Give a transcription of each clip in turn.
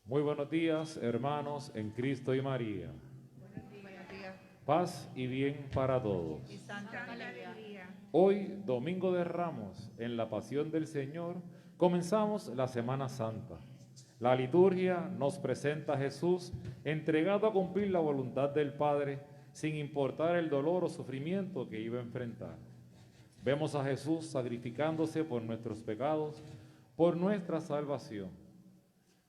Muy buenos días, hermanos en Cristo y María. Buenos días. Paz y bien para todos. Y santa alegría. Hoy, Domingo de Ramos, en la Pasión del Señor, comenzamos la Semana Santa. La liturgia nos presenta a Jesús entregado a cumplir la voluntad del Padre, sin importar el dolor o sufrimiento que iba a enfrentar. Vemos a Jesús sacrificándose por nuestros pecados, por nuestra salvación.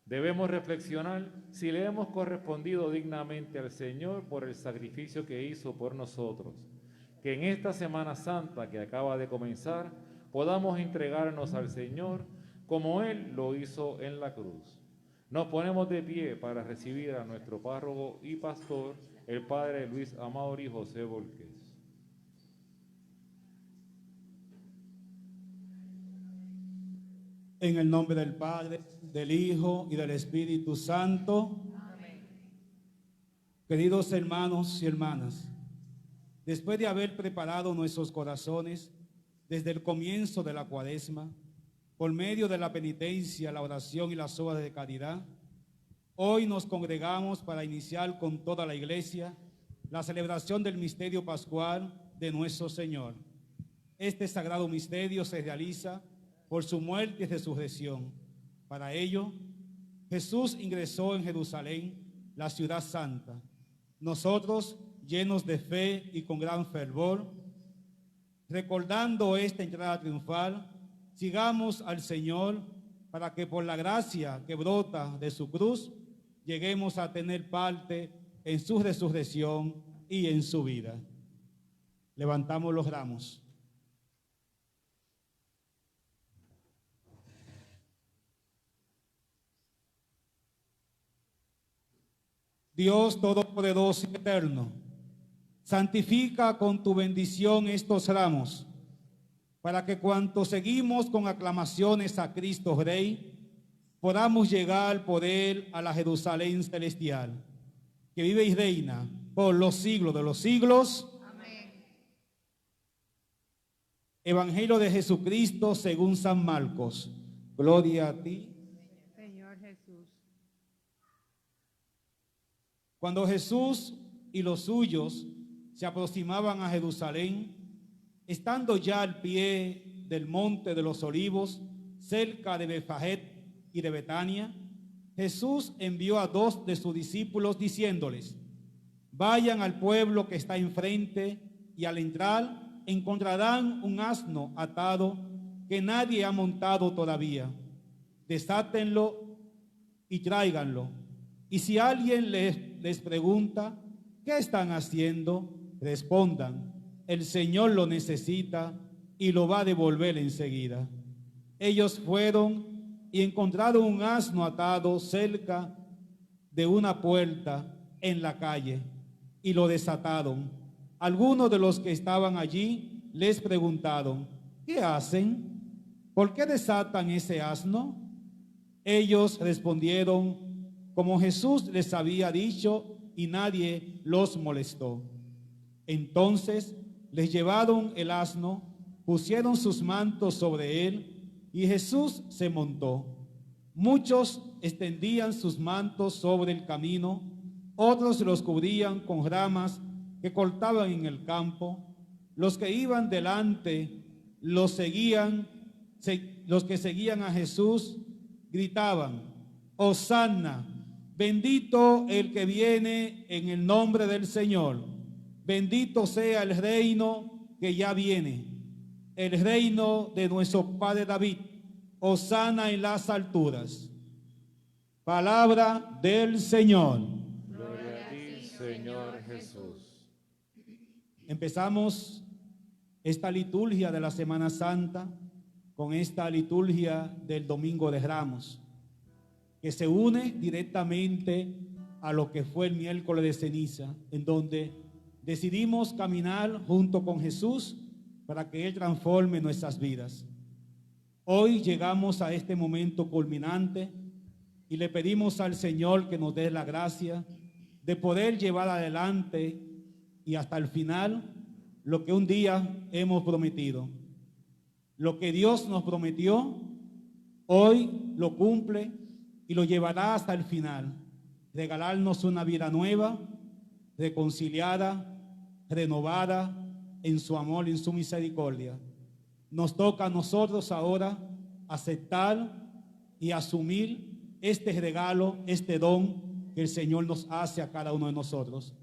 Debemos reflexionar si le hemos correspondido dignamente al Señor por el sacrificio que hizo por nosotros. Que en esta Semana Santa que acaba de comenzar podamos entregarnos al Señor como Él lo hizo en la cruz. Nos ponemos de pie para recibir a nuestro párroco y pastor, el Padre Luis Amador José Volqués. En el nombre del Padre, del Hijo y del Espíritu Santo. Amén. Queridos hermanos y hermanas, después de haber preparado nuestros corazones desde el comienzo de la Cuaresma, por medio de la penitencia, la oración y las obras de caridad, hoy nos congregamos para iniciar con toda la Iglesia la celebración del misterio pascual de nuestro Señor. Este sagrado misterio se realiza por su muerte y resurrección. Para ello, Jesús ingresó en Jerusalén, la ciudad santa. Nosotros, llenos de fe y con gran fervor, recordando esta entrada triunfal, sigamos al Señor para que por la gracia que brota de su cruz, lleguemos a tener parte en su resurrección y en su vida. Levantamos los ramos. Dios Todopoderoso y Eterno, santifica con tu bendición estos ramos, para que cuantos seguimos con aclamaciones a Cristo Rey, podamos llegar por Él a la Jerusalén celestial, que vive y reina por los siglos de los siglos. Amén. Evangelio de Jesucristo según San Marcos. Gloria a ti. Señor Jesús. Cuando Jesús y los suyos se aproximaban a Jerusalén, estando ya al pie del monte de los olivos, cerca de Betfagé y de Betania, Jesús envió a 2 de sus discípulos diciéndoles: vayan al pueblo que está enfrente y al entrar encontrarán un asno atado que nadie ha montado todavía. Desátenlo y tráiganlo. Y si alguien les pregunta, ¿qué están haciendo?, respondan: el Señor lo necesita y lo va a devolver enseguida. Ellos fueron y encontraron un asno atado cerca de una puerta en la calle y lo desataron. Algunos de los que estaban allí les preguntaron: ¿qué hacen? ¿Por qué desatan ese asno? Ellos respondieron como Jesús les había dicho, y nadie los molestó. Entonces les llevaron el asno, pusieron sus mantos sobre él, y Jesús se montó. Muchos extendían sus mantos sobre el camino, otros los cubrían con ramas que cortaban en el campo. Los que iban delante, los que seguían a Jesús, gritaban: Hosanna, bendito el que viene en el nombre del Señor. Bendito sea el reino que ya viene, el reino de nuestro Padre David. Hosanna en las alturas. Palabra del Señor. Gloria a ti, Señor Jesús. Empezamos esta liturgia de la Semana Santa con esta liturgia del Domingo de Ramos, que se une directamente a lo que fue el miércoles de ceniza, en donde decidimos caminar junto con Jesús para que Él transforme nuestras vidas. Hoy llegamos a este momento culminante y le pedimos al Señor que nos dé la gracia de poder llevar adelante y hasta el final lo que un día hemos prometido. Lo que Dios nos prometió, hoy lo cumple y lo llevará hasta el final, regalarnos una vida nueva, reconciliada, renovada en su amor y en su misericordia. Nos toca a nosotros ahora aceptar y asumir este regalo, este don que el Señor nos hace a cada uno de nosotros.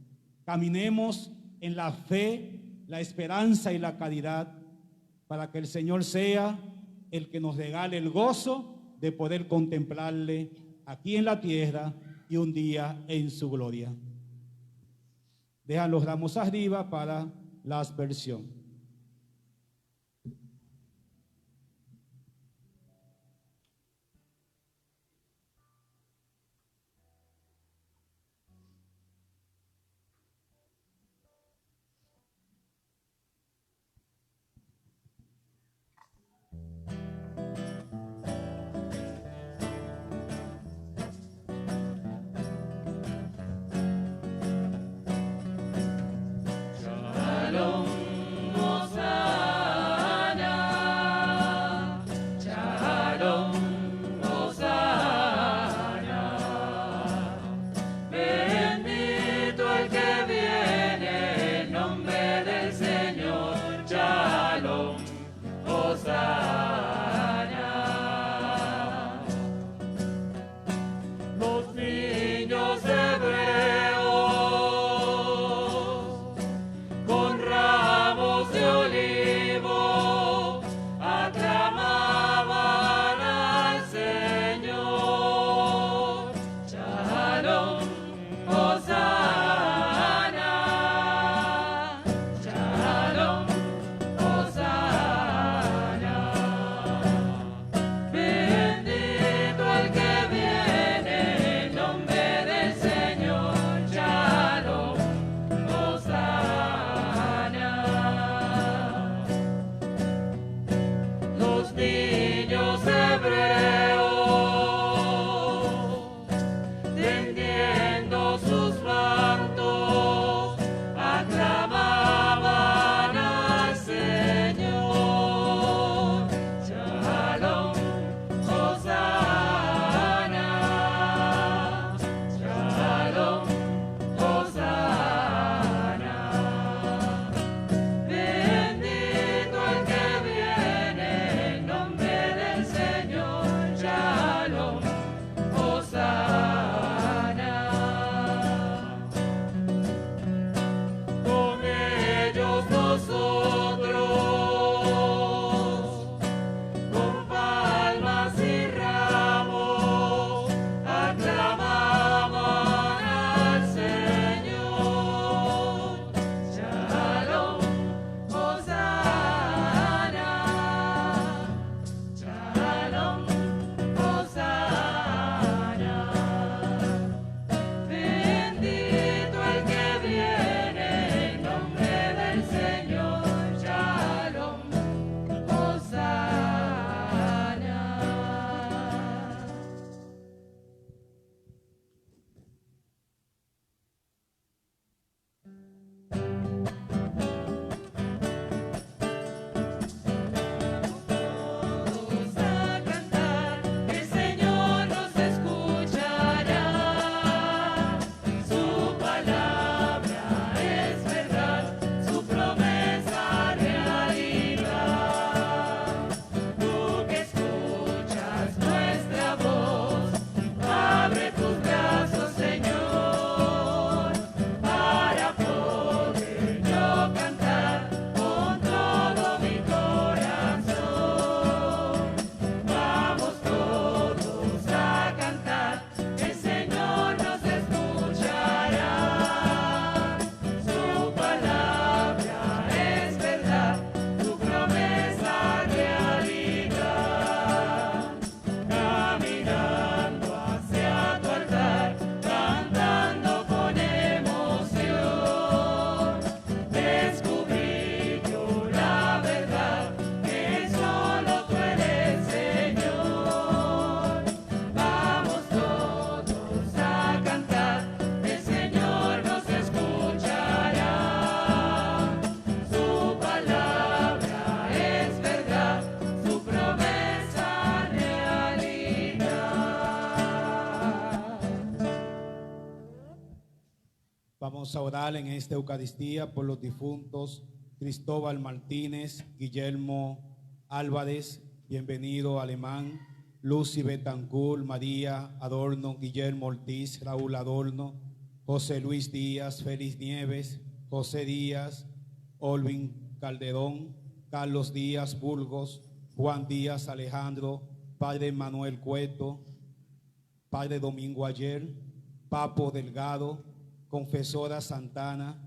Caminemos en la fe, la esperanza y la caridad para que el Señor sea el que nos regale el gozo de poder contemplarle aquí en la tierra y un día en su gloria. Dejan los ramos arriba para la aspersión. Shalom Vamos a orar en esta Eucaristía por los difuntos Cristóbal Martínez, Guillermo Álvarez, bienvenido Alemán, Lucy Betancourt, María Adorno, Guillermo Ortiz, Raúl Adorno, José Luis Díaz, Félix Nieves, José Díaz, Olvin Calderón, Carlos Díaz Burgos, Juan Díaz Alejandro, Padre Manuel Cueto, Padre Domingo Ayer, Papo Delgado, Confesora Santana,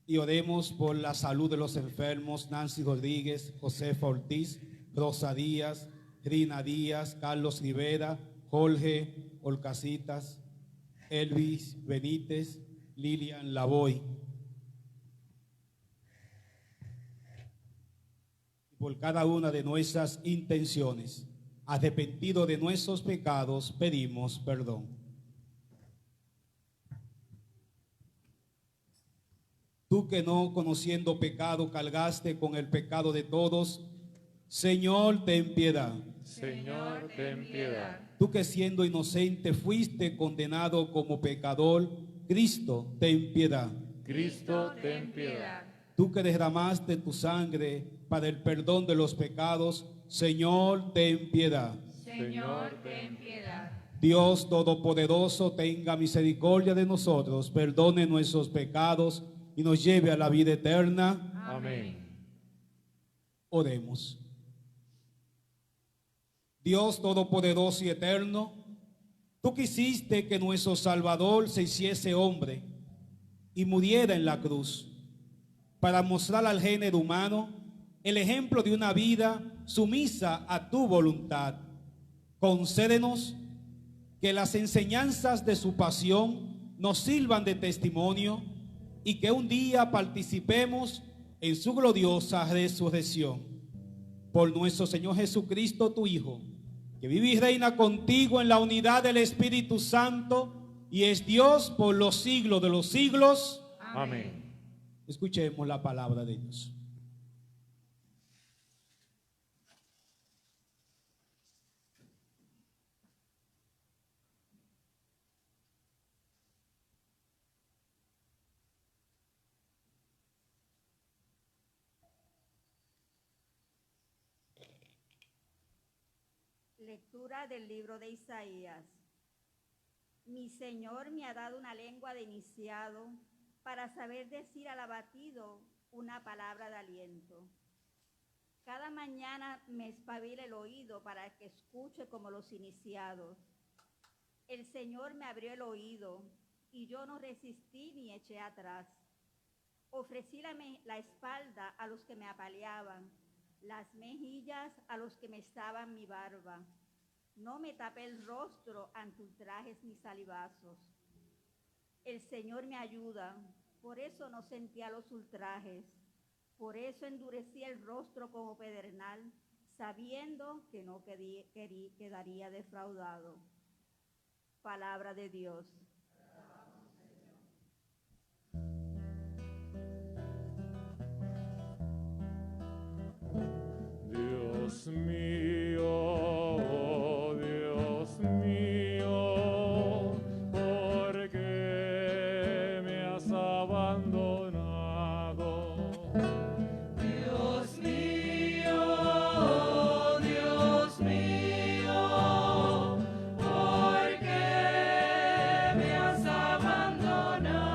y oremos por la salud de los enfermos, Nancy Rodríguez, Josefa Ortiz, Rosa Díaz, Rina Díaz, Carlos Rivera, Jorge Olcasitas, Elvis Benítez, Lilian Lavoy. Y por cada una de nuestras intenciones, arrepentido de nuestros pecados, pedimos perdón. Tú que no conociendo pecado cargaste con el pecado de todos, Señor, ten piedad. Señor, ten piedad. Tú que siendo inocente fuiste condenado como pecador, Cristo, ten piedad. Cristo, ten piedad. Tú que derramaste tu sangre para el perdón de los pecados, Señor, ten piedad. Señor, ten piedad. Dios Todopoderoso, tenga misericordia de nosotros, perdone nuestros pecados y nos lleve a la vida eterna. Amén. Oremos. Dios Todopoderoso y Eterno, tú quisiste que nuestro Salvador se hiciese hombre y muriera en la cruz para mostrar al género humano el ejemplo de una vida sumisa a tu voluntad. Concédenos que las enseñanzas de su pasión nos sirvan de testimonio y que un día participemos en su gloriosa resurrección. Por nuestro Señor Jesucristo, tu Hijo, que vive y reina contigo en la unidad del Espíritu Santo y es Dios por los siglos de los siglos. Amén. Escuchemos la palabra de Dios. Lectura del libro de Isaías. Mi Señor me ha dado una lengua de iniciado para saber decir al abatido una palabra de aliento. Cada mañana me espabila el oído para que escuche como los iniciados. El Señor me abrió el oído y yo no resistí ni eché atrás. Ofrecí la espalda a los que me apaleaban, las mejillas a los que me estaban mi barba. No me tapé el rostro ante ultrajes ni salivazos. El Señor me ayuda, por eso no sentía los ultrajes. Por eso endurecí el rostro como pedernal, sabiendo que no quedaría defraudado. Palabra de Dios. Dios mío, ¿por qué me has abandonado? Dios mío, ¿por qué me has abandonado?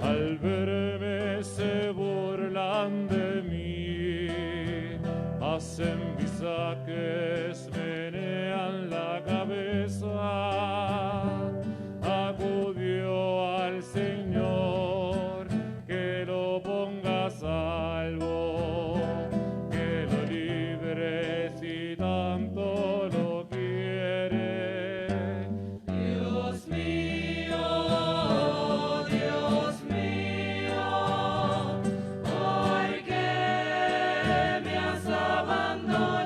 Al verme se burlan de mí, hacen bisaques, menean la cabeza. Acudió al Señor, que lo ponga a salvo, que lo libre si tanto lo quiere. Dios mío, ¿por qué me has abandonado?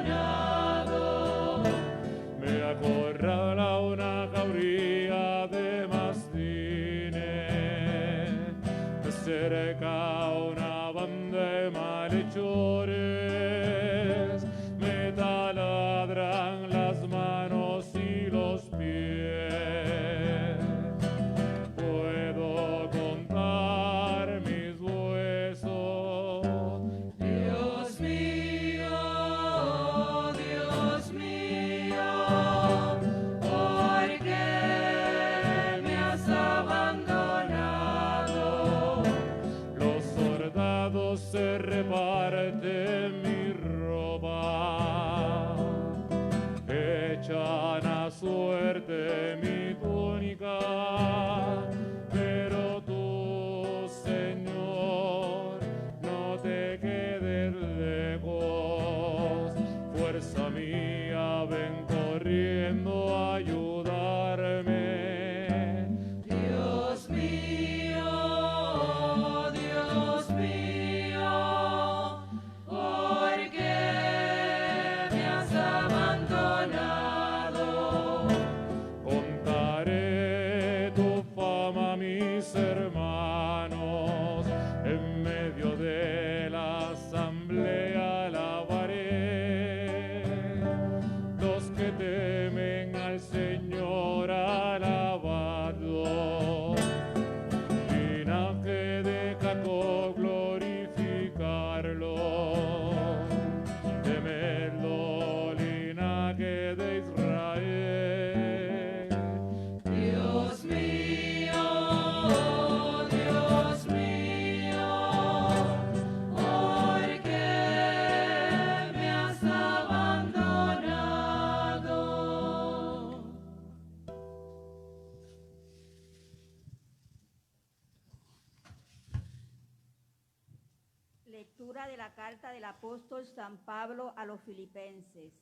Lectura de la carta del apóstol San Pablo a los Filipenses.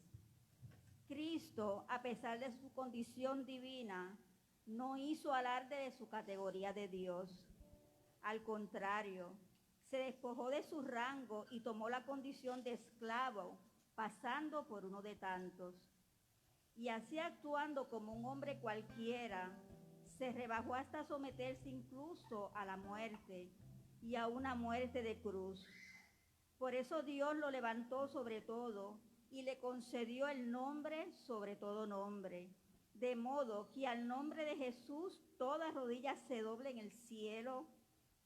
Cristo, a pesar de su condición divina, no hizo alarde de su categoría de Dios. Al contrario, se despojó de su rango y tomó la condición de esclavo, pasando por uno de tantos. Y así, actuando como un hombre cualquiera, se rebajó hasta someterse incluso a la muerte, y a una muerte de cruz. Por eso Dios lo levantó sobre todo y le concedió el nombre sobre todo nombre, de modo que al nombre de Jesús toda rodilla se doble en el cielo,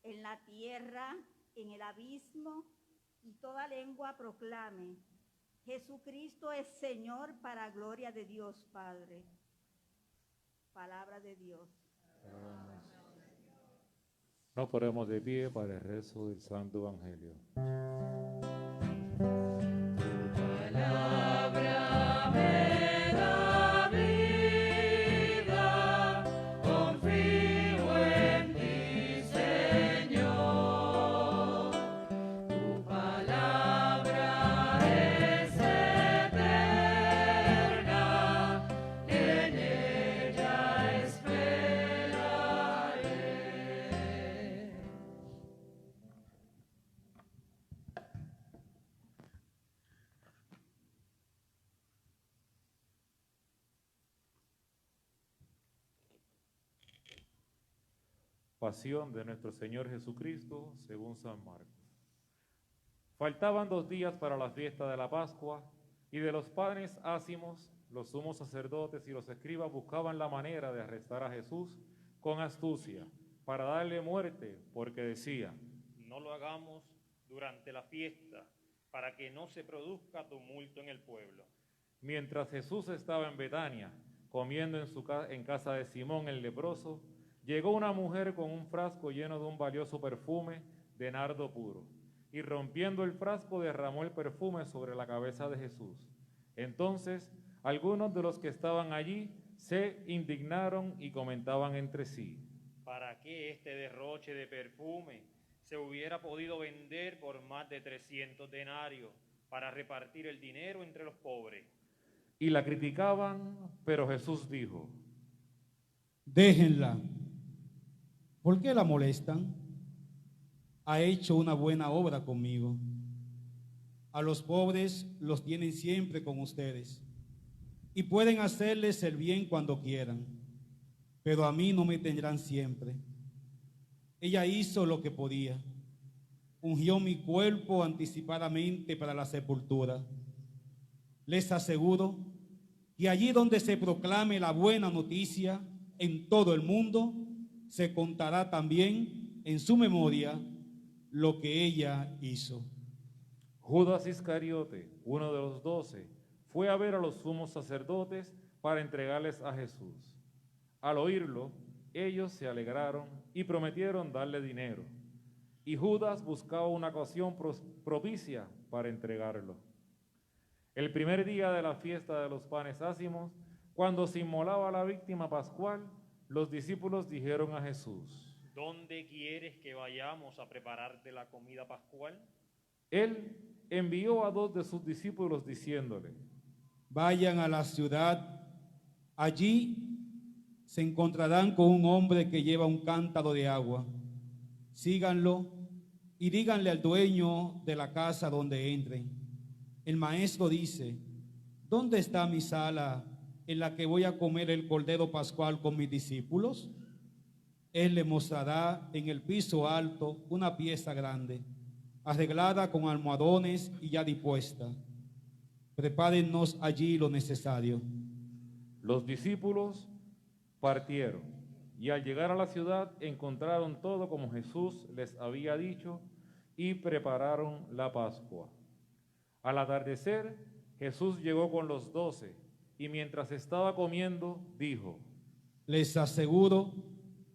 en la tierra, en el abismo, y toda lengua proclame: Jesucristo es Señor, para gloria de Dios Padre. Palabra de Dios. Nos ponemos de pie para el rezo del Santo Evangelio. Palabra me da vida, confío en ti, Señor. Tu palabra es eterna, en ella esperaré. Pasión de nuestro Señor Jesucristo según San Marcos. Faltaban 2 días para la fiesta de la Pascua, y de los panes ácimos, los sumos sacerdotes y los escribas buscaban la manera de arrestar a Jesús con astucia, para darle muerte, porque decía: No lo hagamos durante la fiesta, para que no se produzca tumulto en el pueblo. Mientras Jesús estaba en Betania, comiendo en casa de Simón el leproso, llegó una mujer con un frasco lleno de un valioso perfume de nardo puro, y rompiendo el frasco derramó el perfume sobre la cabeza de Jesús. Entonces, algunos de los que estaban allí se indignaron y comentaban entre sí: ¿Para qué este derroche de perfume? Se hubiera podido vender por más de 300 denarios para repartir el dinero entre los pobres. Y la criticaban, pero Jesús dijo: Déjenla. ¿Por qué la molestan? Ha hecho una buena obra conmigo. A los pobres los tienen siempre con ustedes y pueden hacerles el bien cuando quieran, pero a mí no me tendrán siempre. Ella hizo lo que podía. Ungió mi cuerpo anticipadamente para la sepultura. Les aseguro que allí donde se proclame la buena noticia en todo el mundo, se contará también en su memoria lo que ella hizo. Judas Iscariote, uno de los 12, fue a ver a los sumos sacerdotes para entregarles a Jesús. Al oírlo, ellos se alegraron y prometieron darle dinero. Y Judas buscaba una ocasión propicia para entregarlo. El primer día de la fiesta de los panes ácimos, cuando se inmolaba la víctima pascual, los discípulos dijeron a Jesús: ¿Dónde quieres que vayamos a prepararte la comida pascual? Él envió a 2 de sus discípulos diciéndole: Vayan a la ciudad, allí se encontrarán con un hombre que lleva un cántaro de agua. Síganlo y díganle al dueño de la casa donde entren: el maestro dice, ¿dónde está mi sala en la que voy a comer el cordero pascual con mis discípulos? Él le mostrará en el piso alto una pieza grande, arreglada con almohadones y ya dispuesta. Prepárennos allí lo necesario. Los discípulos partieron y al llegar a la ciudad encontraron todo como Jesús les había dicho y prepararon la Pascua. Al atardecer, Jesús llegó con los 12 y mientras estaba comiendo, dijo: Les aseguro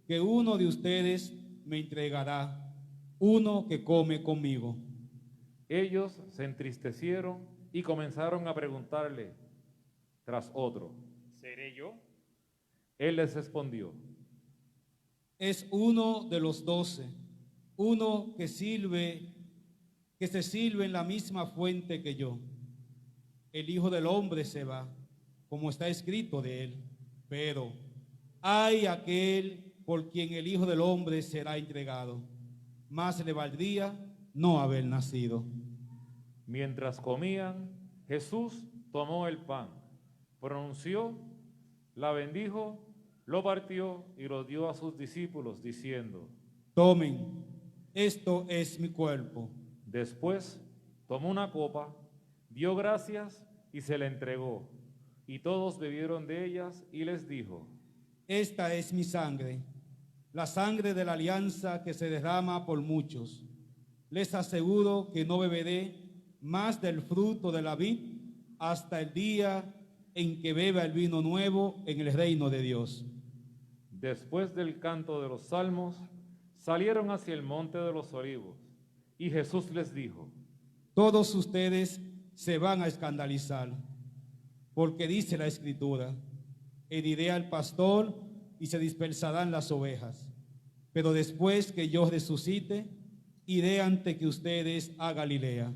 que uno de ustedes me entregará, uno que come conmigo. Ellos se entristecieron y comenzaron a preguntarle tras otro: ¿Seré yo? Él les respondió: Es uno de los 12, uno que sirve que se sirve en la misma fuente que yo. El Hijo del Hombre se va, como está escrito de él, pero hay aquel por quien el Hijo del Hombre será entregado. Más le valdría no haber nacido. Mientras comían, Jesús tomó el pan, pronunció, la bendijo, lo partió y lo dio a sus discípulos, diciendo: Tomen, esto es mi cuerpo. Después tomó una copa, dio gracias y se la entregó, y todos bebieron de ellas, y les dijo: Esta es mi sangre, la sangre de la alianza que se derrama por muchos. Les aseguro que no beberé más del fruto de la vid hasta el día en que beba el vino nuevo en el reino de Dios. Después del canto de los salmos, salieron hacia el monte de los olivos, y Jesús les dijo: Todos ustedes se van a escandalizar, porque dice la Escritura: heriré al pastor y se dispersarán las ovejas. Pero después que yo resucite, iré ante que ustedes a Galilea.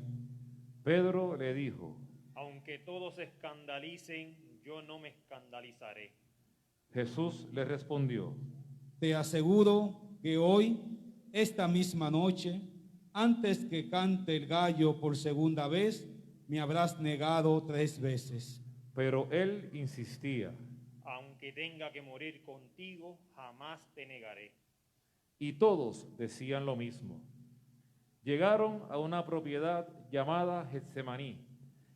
Pedro le dijo: Aunque todos se escandalicen, yo no me escandalizaré. Jesús le respondió: Te aseguro que hoy, esta misma noche, antes que cante el gallo por segunda vez, me habrás negado 3 veces. Pero él insistía. Aunque tenga que morir contigo, jamás te negaré. Y todos decían lo mismo. Llegaron a una propiedad llamada Getsemaní,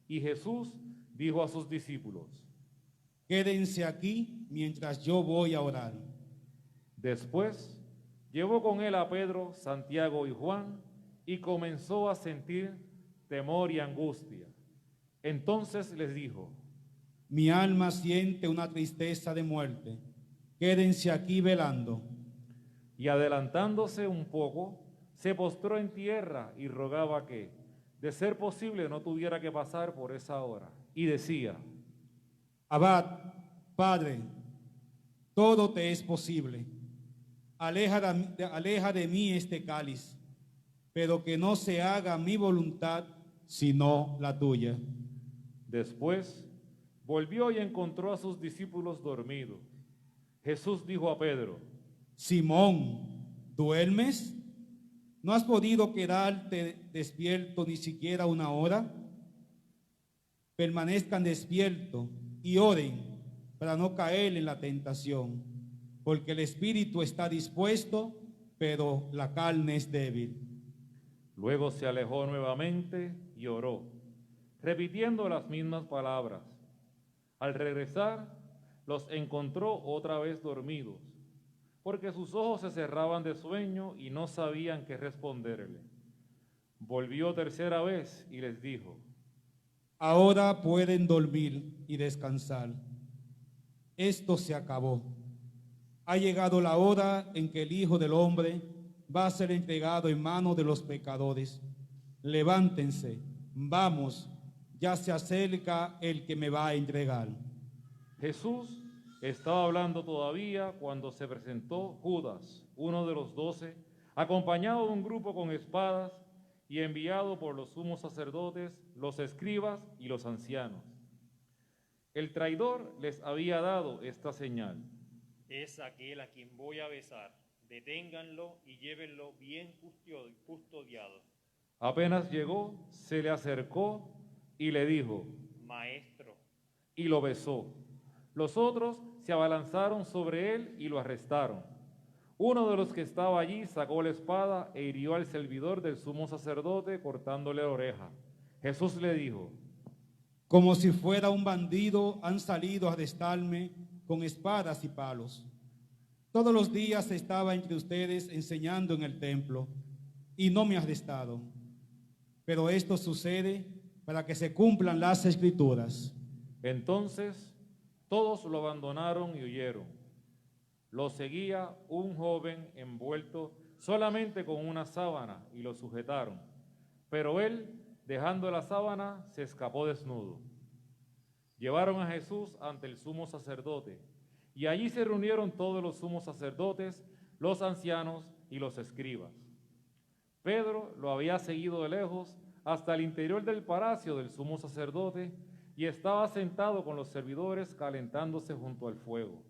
y Jesús dijo a sus discípulos: Quédense aquí mientras yo voy a orar. Después llevó con él a Pedro, Santiago y Juan, y comenzó a sentir temor y angustia. Entonces les dijo: Mi alma siente una tristeza de muerte. Quédense aquí velando. Y adelantándose un poco, se postró en tierra y rogaba que, de ser posible, no tuviera que pasar por esa hora. Y decía: Abad, Padre, todo te es posible. Aleja de mí este cáliz, pero que no se haga mi voluntad, sino la tuya. Después volvió y encontró a sus discípulos dormidos. Jesús dijo a Pedro: Simón, ¿duermes? ¿No has podido quedarte despierto ni siquiera 1 hora? Permanezcan despiertos y oren para no caer en la tentación, porque el espíritu está dispuesto, pero la carne es débil. Luego se alejó nuevamente y oró, repitiendo las mismas palabras. Al regresar, los encontró otra vez dormidos, porque sus ojos se cerraban de sueño y no sabían qué responderle. Volvió tercera vez y les dijo: Ahora pueden dormir y descansar. Esto se acabó. Ha llegado la hora en que el Hijo del Hombre va a ser entregado en manos de los pecadores. Levántense, vamos, ya se acerca el que me va a entregar. Jesús estaba hablando todavía cuando se presentó Judas, uno de los 12, acompañado de un grupo con espadas y enviado por los sumos sacerdotes, los escribas y los ancianos. El traidor les había dado esta señal: Es aquel a quien voy a besar. Deténganlo y llévenlo bien custodiado. Apenas llegó, se le acercó y le dijo: Maestro. Y lo besó. Los otros se abalanzaron sobre él y lo arrestaron. Uno de los que estaba allí sacó la espada e hirió al servidor del sumo sacerdote, cortándole la oreja. Jesús le dijo: Como si fuera un bandido, han salido a arrestarme con espadas y palos. Todos los días estaba entre ustedes enseñando en el templo y no me arrestaron. Pero esto sucede para que se cumplan las Escrituras. Entonces todos lo abandonaron y huyeron. Lo seguía un joven envuelto solamente con una sábana y lo sujetaron. Pero él, dejando la sábana, se escapó desnudo. Llevaron a Jesús ante el sumo sacerdote, y allí se reunieron todos los sumos sacerdotes, los ancianos y los escribas. Pedro lo había seguido de lejos hasta el interior del palacio del sumo sacerdote y estaba sentado con los servidores calentándose junto al fuego.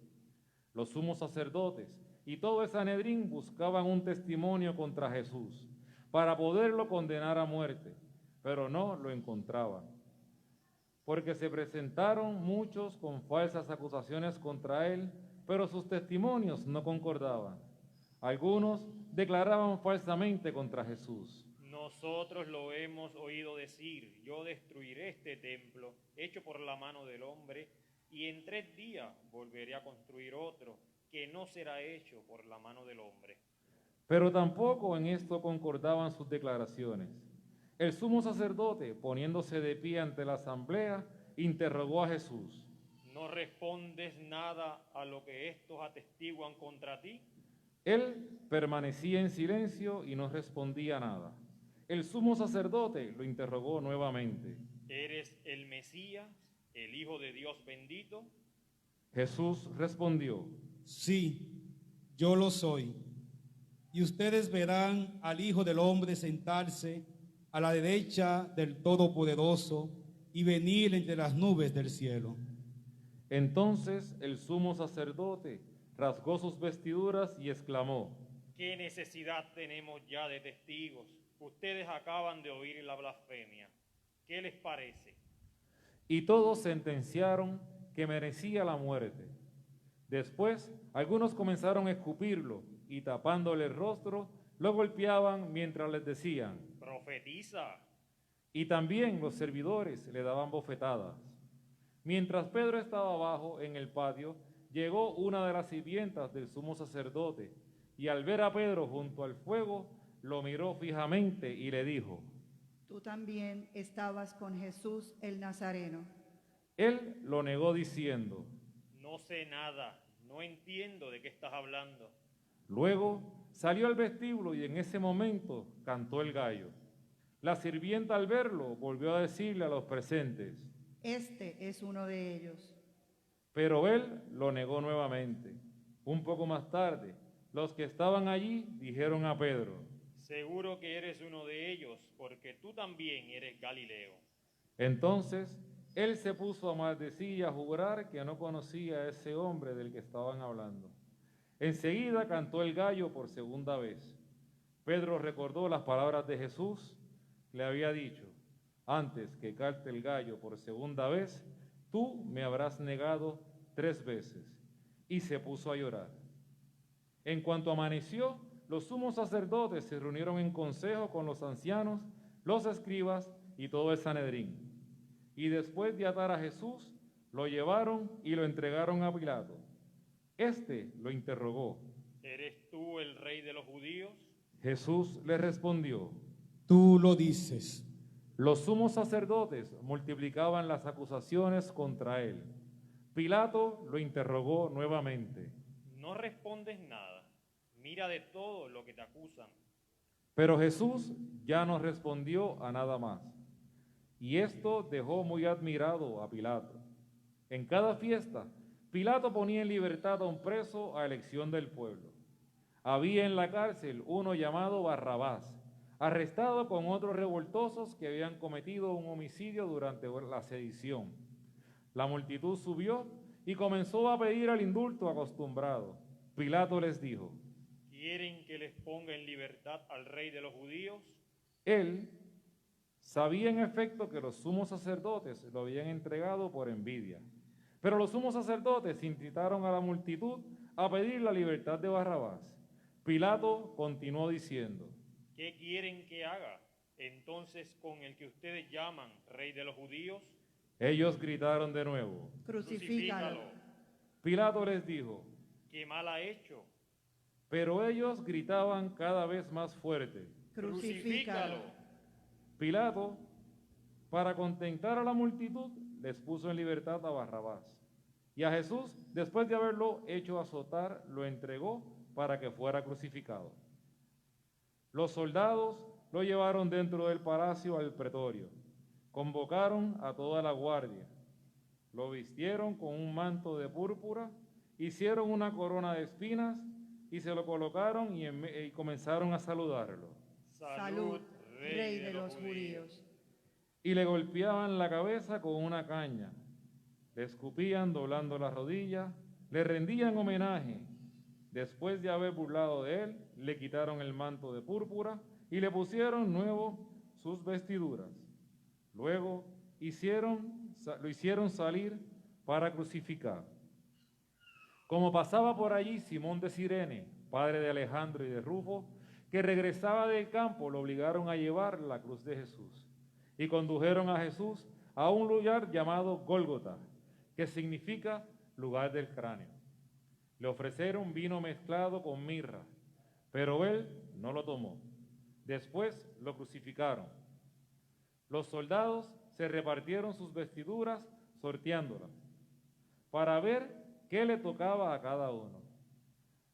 Los sumos sacerdotes y todo el Sanedrín buscaban un testimonio contra Jesús para poderlo condenar a muerte, pero no lo encontraban, porque se presentaron muchos con falsas acusaciones contra él, pero sus testimonios no concordaban. Algunos declaraban falsamente contra Jesús. Nosotros lo hemos oído decir: yo destruiré este templo hecho por la mano del hombre, y en 3 días volveré a construir otro que no será hecho por la mano del hombre. Pero tampoco en esto concordaban sus declaraciones. El sumo sacerdote, poniéndose de pie ante la asamblea, interrogó a Jesús. ¿No respondes nada a lo que estos atestiguan contra ti? Él permanecía en silencio y no respondía nada. El sumo sacerdote lo interrogó nuevamente. ¿Eres el Mesías, el Hijo de Dios bendito? Jesús respondió: Sí, yo lo soy. Y ustedes verán al Hijo del Hombre sentarse a la derecha del Todopoderoso y venir entre las nubes del cielo. Entonces el sumo sacerdote rasgó sus vestiduras y exclamó: ¿Qué necesidad tenemos ya de testigos? Ustedes acaban de oír la blasfemia. ¿Qué les parece? Y todos sentenciaron que merecía la muerte. Después, algunos comenzaron a escupirlo y tapándole el rostro, lo golpeaban mientras les decían: ¡Profetiza! Y también los servidores le daban bofetadas. Mientras Pedro estaba abajo en el patio, llegó una de las sirvientas del sumo sacerdote, y al ver a Pedro junto al fuego, lo miró fijamente y le dijo: Tú también estabas con Jesús el Nazareno. Él lo negó diciendo: No sé nada, no entiendo de qué estás hablando. Luego salió al vestíbulo y en ese momento cantó el gallo. La sirvienta al verlo volvió a decirle a los presentes: Este es uno de ellos. Pero él lo negó nuevamente. Un poco más tarde, los que estaban allí dijeron a Pedro: Seguro que eres uno de ellos, porque tú también eres Galileo. Entonces él se puso a maldecir y a jurar que no conocía a ese hombre del que estaban hablando. Enseguida cantó el gallo por segunda vez. Pedro recordó las palabras de Jesús. Le había dicho: antes que cante el gallo por segunda vez, tú me habrás negado 3 veces. Y se puso a llorar. En cuanto amaneció, los sumos sacerdotes se reunieron en consejo con los ancianos, los escribas y todo el Sanedrín. Y después de atar a Jesús, lo llevaron y lo entregaron a Pilato. Este lo interrogó. ¿Eres tú el rey de los judíos? Jesús le respondió: Tú lo dices. Los sumos sacerdotes multiplicaban las acusaciones contra él. Pilato lo interrogó nuevamente. No respondes nada. Mira de todo lo que te acusan. Pero Jesús ya no respondió a nada más. Y esto dejó muy admirado a Pilato. En cada fiesta, Pilato ponía en libertad a un preso a elección del pueblo. Había en la cárcel uno llamado Barrabás, arrestado con otros revoltosos que habían cometido un homicidio durante la sedición. La multitud subió y comenzó a pedir el indulto acostumbrado. Pilato les dijo: ¿Quieren que les ponga en libertad al rey de los judíos? Él sabía en efecto que los sumos sacerdotes lo habían entregado por envidia. Pero los sumos sacerdotes incitaron a la multitud a pedir la libertad de Barrabás. Pilato continuó diciendo: ¿Qué quieren que haga entonces con el que ustedes llaman rey de los judíos? Ellos gritaron de nuevo. Crucifícalo. Pilato les dijo: ¿Qué mal ha hecho? Pero ellos gritaban cada vez más fuerte. Crucifícalo. Pilato, para contentar a la multitud, les puso en libertad a Barrabás. Y a Jesús, después de haberlo hecho azotar, lo entregó para que fuera crucificado. Los soldados lo llevaron dentro del palacio al pretorio. Convocaron a toda la guardia. Lo vistieron con un manto de púrpura, hicieron una corona de espinas y se lo colocaron y comenzaron a saludarlo. Salud, Rey de los judíos. Y le golpeaban la cabeza con una caña, le escupían doblando las rodillas, le rendían homenaje. Después de haber burlado de él, le quitaron el manto de púrpura y le pusieron nuevo sus vestiduras. Luego lo hicieron salir para crucificar. Como pasaba por allí Simón de Cirene, padre de Alejandro y de Rufo, que regresaba del campo, lo obligaron a llevar la cruz de Jesús. Y condujeron a Jesús a un lugar llamado Gólgota, que significa lugar del cráneo. Le ofrecieron vino mezclado con mirra, pero él no lo tomó. Después lo crucificaron. Los soldados se repartieron sus vestiduras sorteándolas para ver qué le tocaba a cada uno.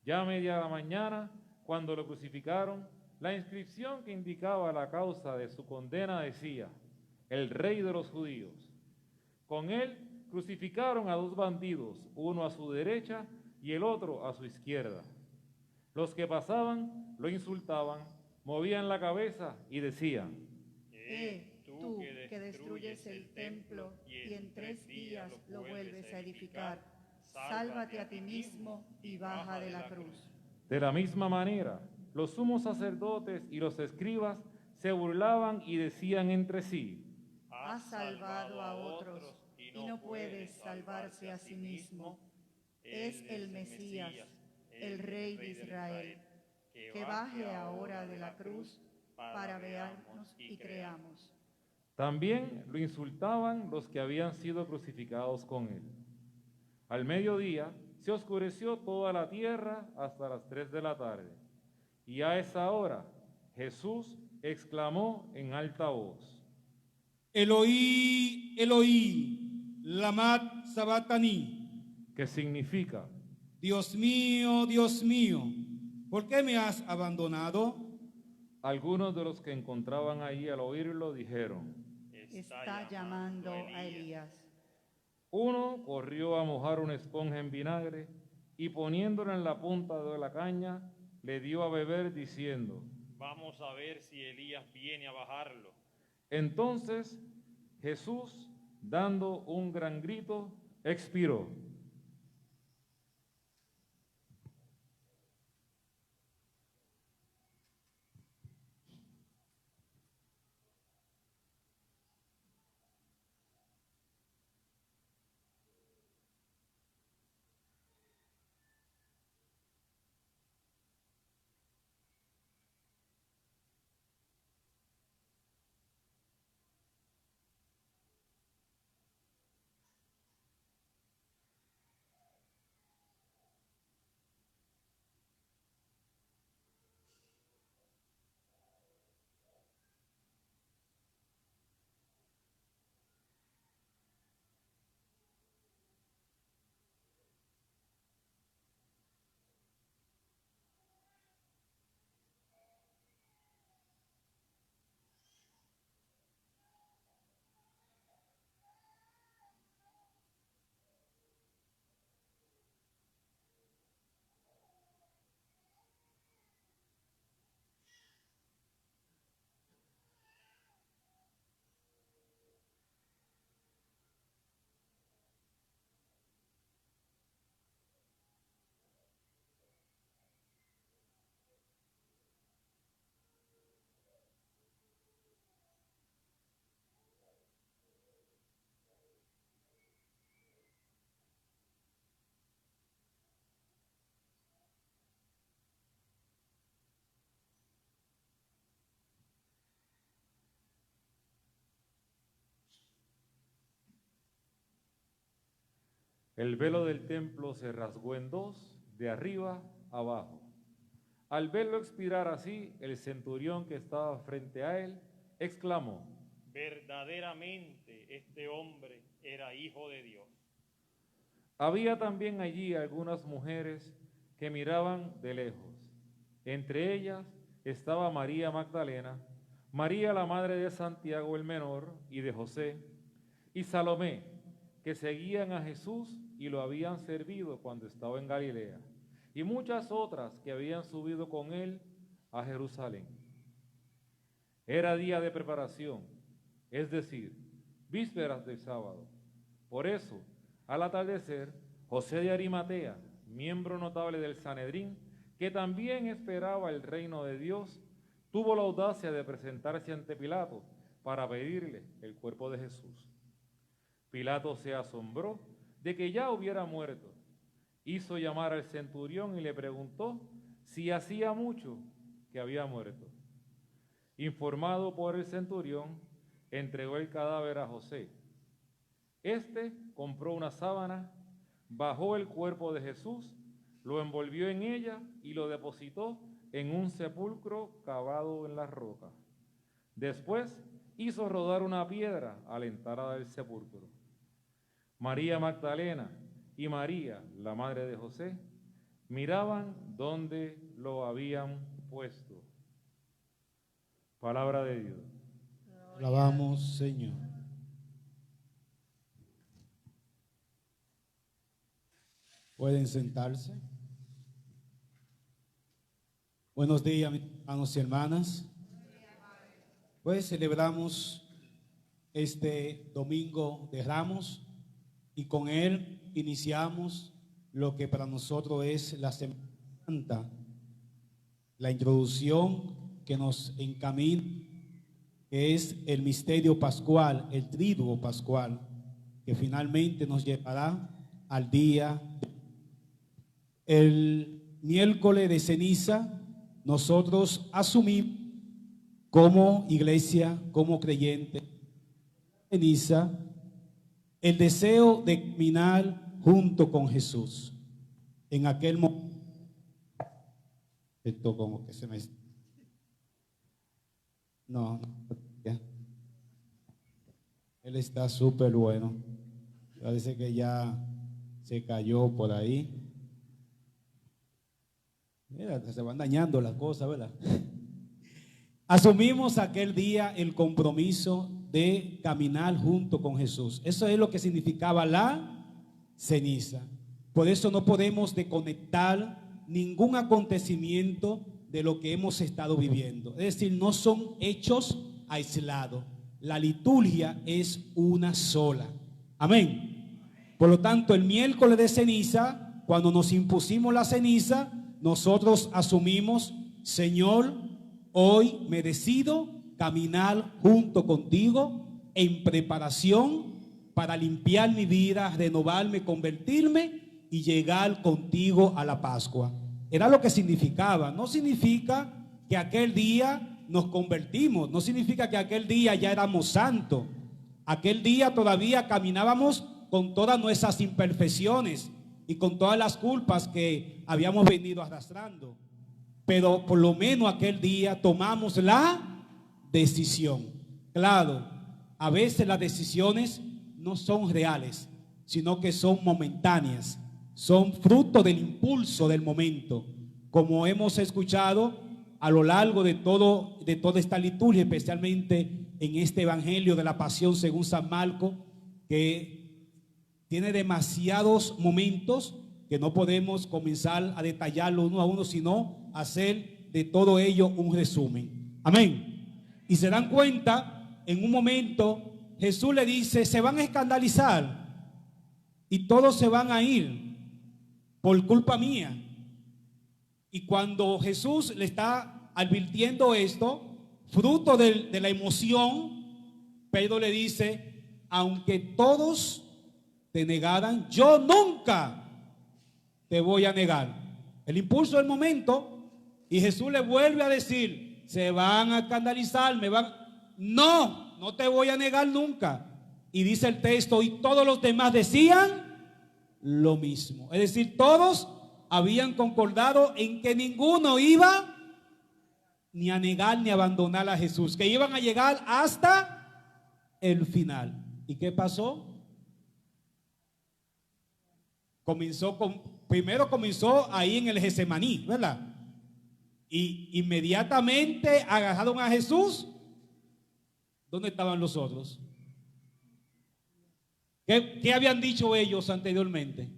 Ya a media la mañana, cuando lo crucificaron, la inscripción que indicaba la causa de su condena decía: el Rey de los Judíos. Con él crucificaron a dos bandidos, uno a su derecha y el otro a su izquierda. Los que pasaban lo insultaban, movían la cabeza y decían: Tú que destruyes el templo y en 3 días lo vuelves a edificar, sálvate a ti mismo y baja de la cruz. De la misma manera, los sumos sacerdotes y los escribas se burlaban y decían entre sí: Ha salvado a otros y no puede salvarse a sí mismo. Es el Mesías, el Rey de Israel. Que baje ahora de la cruz para veamos y creamos. También lo insultaban los que habían sido crucificados con él. Al mediodía se oscureció toda la tierra hasta las 3 de la tarde. Y a esa hora Jesús exclamó en alta voz: Eloí, Eloí, lama sabactani, que significa: Dios mío, ¿por qué me has abandonado? Algunos de los que encontraban allí al oírlo dijeron: Está llamando a Elías. Uno corrió a mojar una esponja en vinagre y poniéndola en la punta de la caña, le dio a beber diciendo: Vamos a ver si Elías viene a bajarlo. Entonces Jesús, dando un gran grito, expiró. El velo del templo se rasgó en dos, de arriba abajo. Al verlo expirar así, el centurión que estaba frente a él exclamó: Verdaderamente este hombre era hijo de Dios. Había también allí algunas mujeres que miraban de lejos. Entre ellas estaba María Magdalena, María la madre de Santiago el menor y de José, y Salomé, que seguían a Jesús y lo habían servido cuando estaba en Galilea, y muchas otras que habían subido con él a Jerusalén. Era día de preparación, es decir, vísperas del sábado. Por eso, al atardecer, José de Arimatea, miembro notable del Sanedrín, que también esperaba el reino de Dios, tuvo la audacia de presentarse ante Pilato para pedirle el cuerpo de Jesús. Pilato se asombró de que ya hubiera muerto. Hizo llamar al centurión y le preguntó si hacía mucho que había muerto. Informado por el centurión, entregó el cadáver a José. Este compró una sábana, bajó el cuerpo de Jesús, lo envolvió en ella y lo depositó en un sepulcro cavado en la roca. Después hizo rodar una piedra a la entrada del sepulcro. María Magdalena y María, la madre de José, miraban dónde lo habían puesto. Palabra de Dios. Alabamos, Señor. Pueden sentarse. Buenos días, mis hermanos y hermanas. Pues celebramos este domingo de Ramos y con él iniciamos lo que para nosotros es la Semana Santa, la introducción que nos encamina, que es el misterio pascual, el triduo pascual, que finalmente nos llevará al día. El miércoles de ceniza nosotros asumimos como iglesia, como creyente, ceniza, el deseo de caminar junto con Jesús. En aquel momento, esto como que se me... No, ya. Él está súper bueno. Parece que ya se cayó por ahí. Mira, se van dañando las cosas, ¿verdad? Asumimos aquel día el compromiso de caminar junto con Jesús. Eso es lo que significaba la ceniza. Por eso no podemos desconectar ningún acontecimiento de lo que hemos estado viviendo. Es decir, no son hechos aislados. La liturgia es una sola. Amén. Por lo tanto, el miércoles de ceniza, cuando nos impusimos la ceniza, nosotros asumimos, Señor, hoy me decido caminar junto contigo en preparación para limpiar mi vida, renovarme, convertirme y llegar contigo a la Pascua. Era lo que significaba. No significa que aquel día nos convertimos, no significa que aquel día ya éramos santos. Aquel día todavía caminábamos con todas nuestras imperfecciones y con todas las culpas que habíamos venido arrastrando. Pero por lo menos aquel día tomamos la decisión. Claro, a veces las decisiones no son reales, sino que son momentáneas, son fruto del impulso del momento, como hemos escuchado a lo largo de toda esta liturgia, especialmente en este evangelio de la pasión según San Marcos, que tiene demasiados momentos que no podemos comenzar a detallarlo uno a uno, sino hacer de todo ello un resumen. Amén. Y se dan cuenta, en un momento Jesús le dice, se van a escandalizar y todos se van a ir por culpa mía. Y cuando Jesús le está advirtiendo esto, fruto de la emoción, Pedro le dice, aunque todos te negaran, yo nunca te voy a negar. El impulso del momento. Y Jesús le vuelve a decir, se van a escandalizar, no te voy a negar nunca. Y dice el texto, y todos los demás decían lo mismo. Es decir, todos habían concordado en que ninguno iba ni a negar ni a abandonar a Jesús, que iban a llegar hasta el final. ¿Y qué pasó? Primero comenzó ahí en el Getsemaní, ¿verdad? Y inmediatamente agarraron a Jesús. ¿Dónde estaban los otros? ¿Qué habían dicho ellos anteriormente?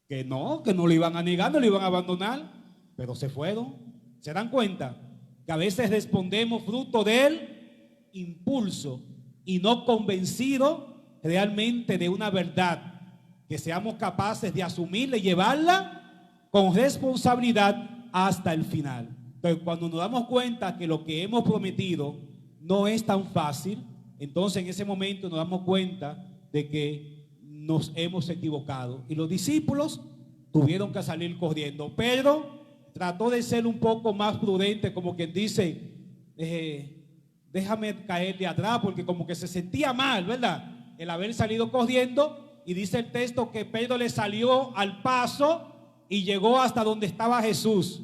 Que no lo iban a negar, no lo iban a abandonar, pero se fueron. ¿Se dan cuenta? que a veces respondemos fruto del impulso y no convencido realmente de una verdad, que seamos capaces de asumirla y llevarla con responsabilidad hasta el final. Entonces, cuando nos damos cuenta que lo que hemos prometido no es tan fácil, entonces en ese momento nos damos cuenta de que nos hemos equivocado. Y los discípulos tuvieron que salir corriendo. Pedro trató de ser un poco más prudente, como quien dice, déjame caer de atrás, porque como que se sentía mal, ¿verdad? El haber salido corriendo, y dice el texto que Pedro le salió al paso y llegó hasta donde estaba Jesús.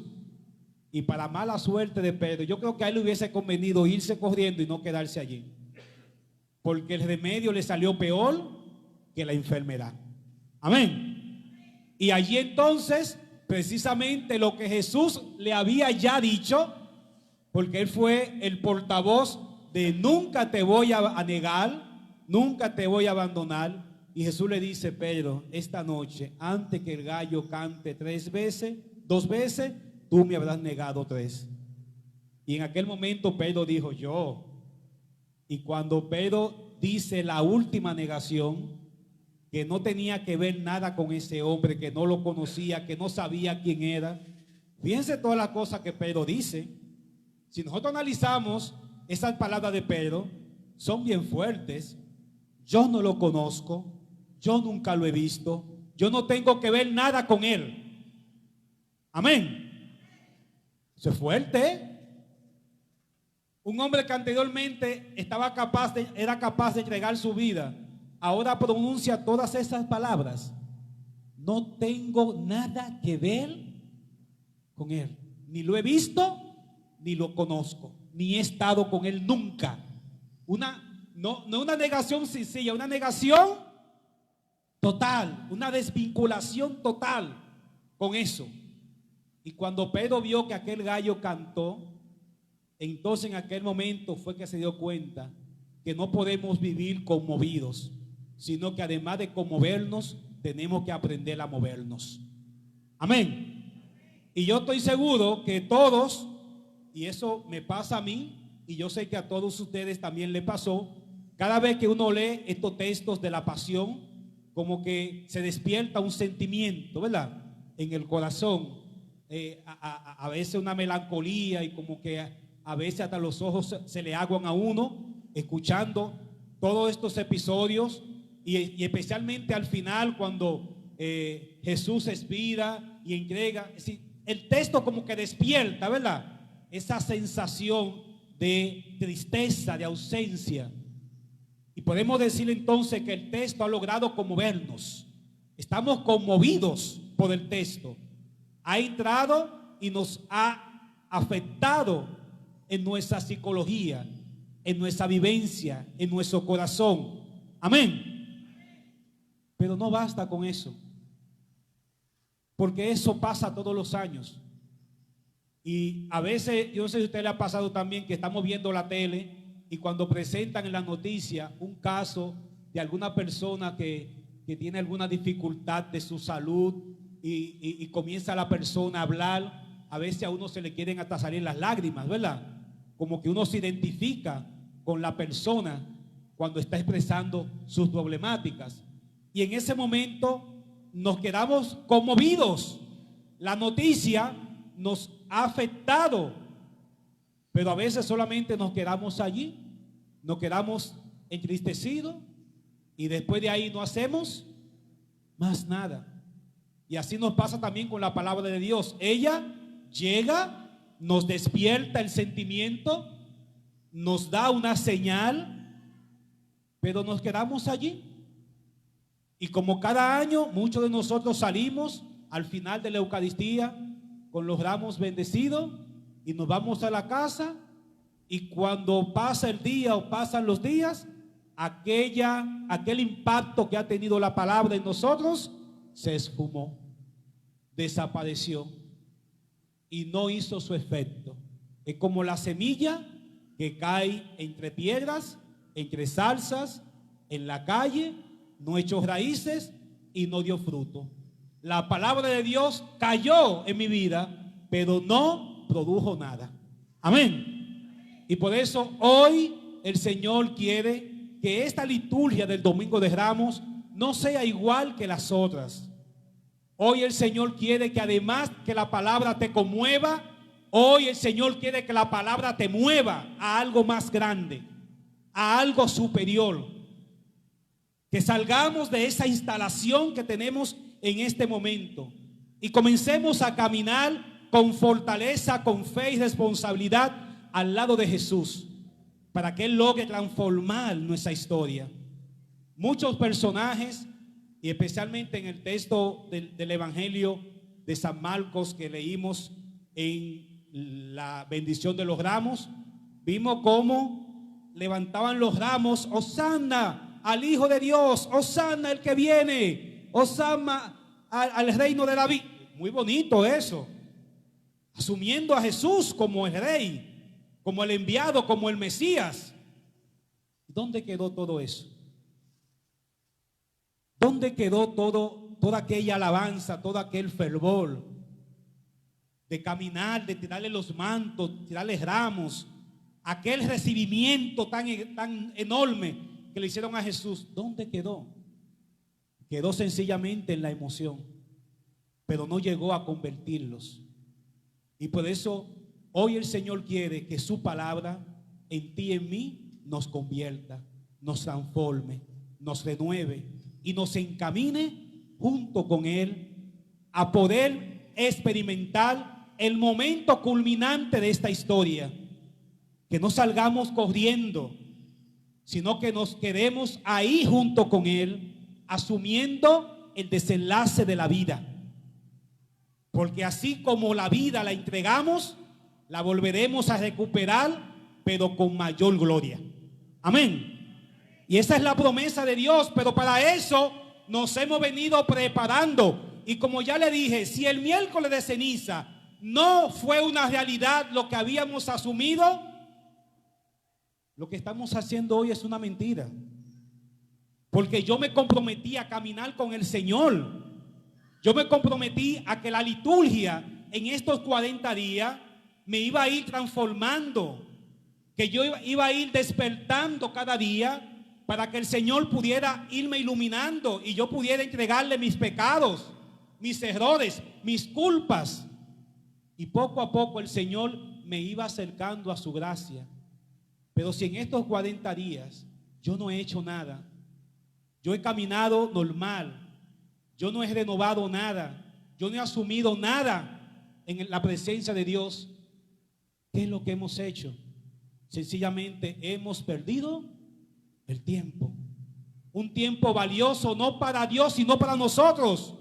Y para mala suerte de Pedro, yo creo que a él le hubiese convenido irse corriendo y no quedarse allí, porque el remedio le salió peor que la enfermedad. Amén. Y allí entonces, precisamente lo que Jesús le había ya dicho, porque él fue el portavoz de nunca te voy a negar, nunca te voy a abandonar. Y Jesús le dice: Pedro, esta noche, antes que el gallo cante 2 veces, tú me habrás negado 3. Y en aquel momento Pedro dijo: yo. Y cuando Pedro dice la última negación, que no tenía que ver nada con ese hombre, que no lo conocía, que no sabía quién era, fíjense todas las cosas que Pedro dice. Si nosotros analizamos esas palabras de Pedro, son bien fuertes. Yo no lo conozco, yo nunca lo he visto, yo no tengo que ver nada con él. Amén. Eso es fuerte. Un hombre que anteriormente era capaz de entregar su vida, ahora pronuncia todas esas palabras. No tengo nada que ver con él. Ni lo he visto, ni lo conozco, ni he estado con él nunca. No una negación sencilla, una negación total, una desvinculación total con eso. Y cuando Pedro vio que aquel gallo cantó, entonces en aquel momento fue que se dio cuenta que no podemos vivir conmovidos, sino que además de conmovernos, tenemos que aprender a movernos. Amén. Y yo estoy seguro que todos, y eso me pasa a mí, y yo sé que a todos ustedes también le pasó, cada vez que uno lee estos textos de la pasión, como que se despierta un sentimiento, ¿verdad?, en el corazón. A veces una melancolía, y como que a veces hasta los ojos se le aguan a uno escuchando todos estos episodios, y especialmente al final cuando Jesús expira y entrega. El texto como que despierta, ¿verdad?, esa sensación de tristeza, de ausencia. Y podemos decir entonces que el texto ha logrado conmovernos. Estamos conmovidos por el texto. Ha entrado y nos ha afectado en nuestra psicología, en nuestra vivencia, en nuestro corazón. Amén. Pero no basta con eso, porque eso pasa todos los años. Y a veces, yo no sé si a usted le ha pasado también, que estamos viendo la tele y cuando presentan en la noticia un caso de alguna persona que tiene alguna dificultad de su salud, y comienza la persona a hablar, a veces a uno se le quieren hasta salir las lágrimas, ¿verdad? Como que uno se identifica con la persona cuando está expresando sus problemáticas. Y en ese momento nos quedamos conmovidos. La noticia nos ha afectado, pero a veces solamente nos quedamos allí, nos quedamos entristecidos, y después de ahí no hacemos más nada. Y así nos pasa también con la palabra de Dios. Ella llega, nos despierta el sentimiento, nos da una señal, pero nos quedamos allí. Y como cada año, muchos de nosotros salimos al final de la Eucaristía con los ramos bendecidos y nos vamos a la casa, y cuando pasa el día o pasan los días, aquel impacto que ha tenido la palabra en nosotros se esfumó, desapareció y no hizo su efecto. Es como la semilla que cae entre piedras, entre zarzas, en la calle, no echó raíces y no dio fruto. La palabra de Dios cayó en mi vida, pero no produjo nada. Amén. Y por eso hoy el Señor quiere que esta liturgia del Domingo de Ramos no sea igual que las otras. Hoy el Señor quiere que además que la palabra te conmueva, hoy el Señor quiere que la palabra te mueva a algo más grande, a algo superior. Que salgamos de esa instalación que tenemos en este momento y comencemos a caminar con fortaleza, con fe y responsabilidad al lado de Jesús, para que Él logre transformar nuestra historia. Muchos personajes, y especialmente en el texto del Evangelio de San Marcos que leímos en la bendición de los ramos, vimos cómo levantaban los ramos: Hosanna al Hijo de Dios, Hosanna el que viene, Hosanna al reino de David. Muy bonito eso, asumiendo a Jesús como el rey, como el enviado, como el Mesías. ¿Dónde quedó todo eso? ¿Dónde quedó toda aquella alabanza, todo aquel fervor de caminar, de tirarle los mantos, tirarle ramos, aquel recibimiento tan enorme que le hicieron a Jesús? ¿Dónde quedó? Quedó sencillamente en la emoción, pero no llegó a convertirlos. Y por eso hoy el Señor quiere que su palabra en ti y en mí nos convierta, nos transforme, nos renueve y nos encamine junto con Él a poder experimentar el momento culminante de esta historia. Que no salgamos corriendo, sino que nos quedemos ahí junto con Él, asumiendo el desenlace de la vida. Porque así como la vida la entregamos, la volveremos a recuperar, pero con mayor gloria. Amén. Y esa es la promesa de Dios, pero para eso nos hemos venido preparando. Y como ya le dije, si el miércoles de ceniza no fue una realidad lo que habíamos asumido, lo que estamos haciendo hoy es una mentira. Porque yo me comprometí a caminar con el Señor. Yo me comprometí a que la liturgia en estos 40 días me iba a ir transformando, que yo iba a ir despertando cada día para que el Señor pudiera irme iluminando y yo pudiera entregarle mis pecados, mis errores, mis culpas. Y poco a poco el Señor me iba acercando a su gracia. Pero si en estos 40 días yo no he hecho nada, yo he caminado normal, yo no he renovado nada, yo no he asumido nada en la presencia de Dios, ¿qué es lo que hemos hecho? Sencillamente hemos perdido el tiempo. Un tiempo valioso no para Dios, sino para nosotros.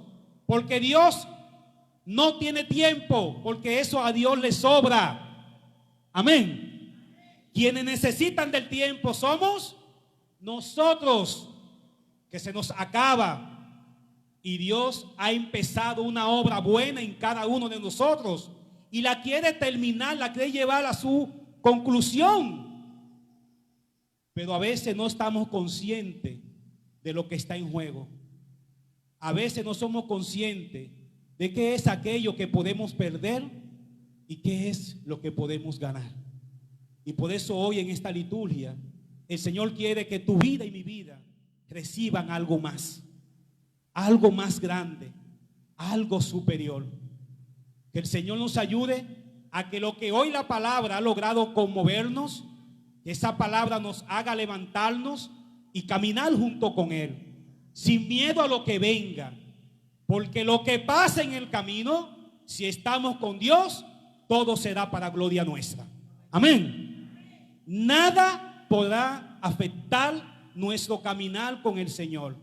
Porque Dios no tiene tiempo, porque eso a Dios le sobra. Amén. Quienes necesitan del tiempo somos nosotros, que se nos acaba. Y Dios ha empezado una obra buena en cada uno de nosotros y la quiere terminar, la quiere llevar a su conclusión. Pero a veces no estamos conscientes de lo que está en juego. A veces no somos conscientes de qué es aquello que podemos perder y qué es lo que podemos ganar. Y por eso hoy en esta liturgia el Señor quiere que tu vida y mi vida reciban algo más grande, algo superior. Que el Señor nos ayude a que lo que hoy la palabra ha logrado conmovernos, que esa palabra nos haga levantarnos y caminar junto con Él, sin miedo a lo que venga, porque lo que pasa en el camino, si estamos con Dios, todo será para gloria nuestra. Amén. Nada podrá afectar nuestro caminar con el Señor,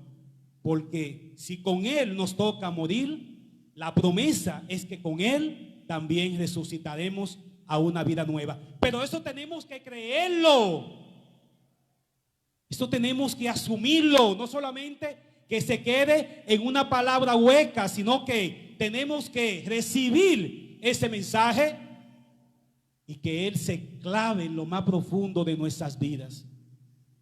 porque si con Él nos toca morir, la promesa es que con Él también resucitaremos a una vida nueva. Pero eso tenemos que creerlo. Eso tenemos que asumirlo. No solamente que se quede en una palabra hueca, sino que tenemos que recibir ese mensaje y que Él se clave en lo más profundo de nuestras vidas.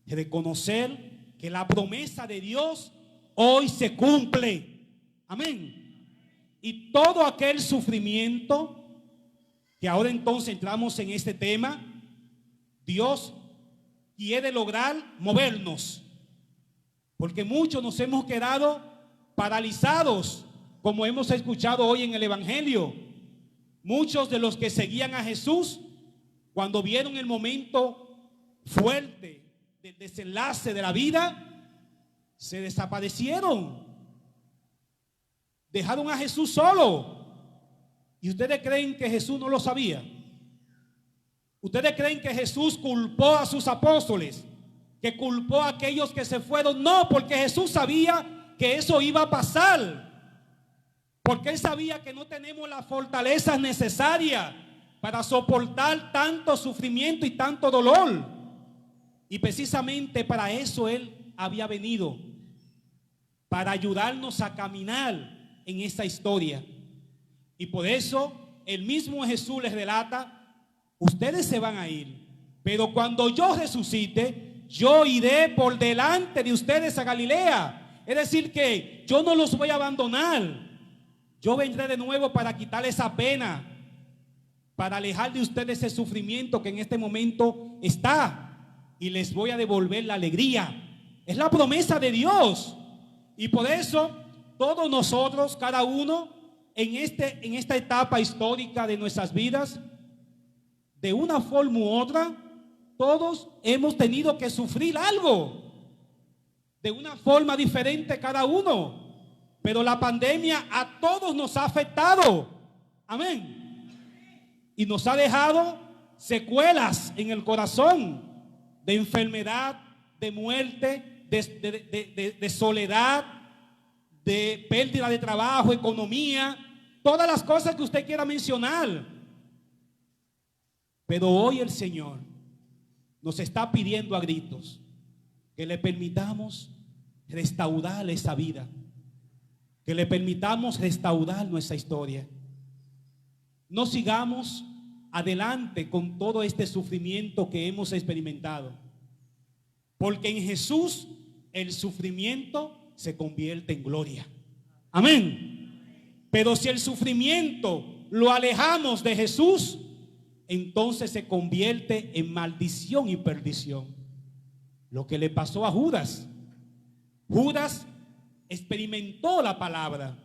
Reconocer que la promesa de Dios hoy se cumple. Amén. Y todo aquel sufrimiento que ahora entonces entramos en este tema. Dios quiere lograr movernos, porque muchos nos hemos quedado paralizados, como hemos escuchado hoy en el Evangelio. Muchos de los que seguían a Jesús, cuando vieron el momento fuerte del desenlace de la vida, se desaparecieron, dejaron a Jesús solo. ¿Y ustedes creen que Jesús no lo sabía? ¿Ustedes creen que Jesús culpó a sus apóstoles, que culpó a aquellos que se fueron? No, porque Jesús sabía que eso iba a pasar, porque Él sabía que no tenemos las fortalezas necesarias para soportar tanto sufrimiento y tanto dolor. Y precisamente para eso Él había venido, para ayudarnos a caminar en esta historia. Y por eso el mismo Jesús les relata: ustedes se van a ir, pero cuando yo resucite, yo iré por delante de ustedes a Galilea. Es decir, que yo no los voy a abandonar. Yo vendré de nuevo para quitar esa pena, para alejar de ustedes ese sufrimiento que en este momento está, y les voy a devolver la alegría. Es la promesa de Dios. Y por eso todos nosotros, cada uno en esta etapa histórica de nuestras vidas, de una forma u otra, todos hemos tenido que sufrir algo, de una forma diferente cada uno. Pero la pandemia a todos nos ha afectado. Amén. Y nos ha dejado secuelas en el corazón, de enfermedad, de muerte, de soledad, de pérdida de trabajo, economía, todas las cosas que usted quiera mencionar. Pero hoy el Señor nos está pidiendo a gritos que le permitamos restaurar esa vida, que le permitamos restaurar nuestra historia. No sigamos adelante con todo este sufrimiento que hemos experimentado, porque en Jesús el sufrimiento se convierte en gloria. Amén. Pero si el sufrimiento lo alejamos de Jesús, entonces se convierte en maldición y perdición. Lo que le pasó a Judas. Judas experimentó la palabra.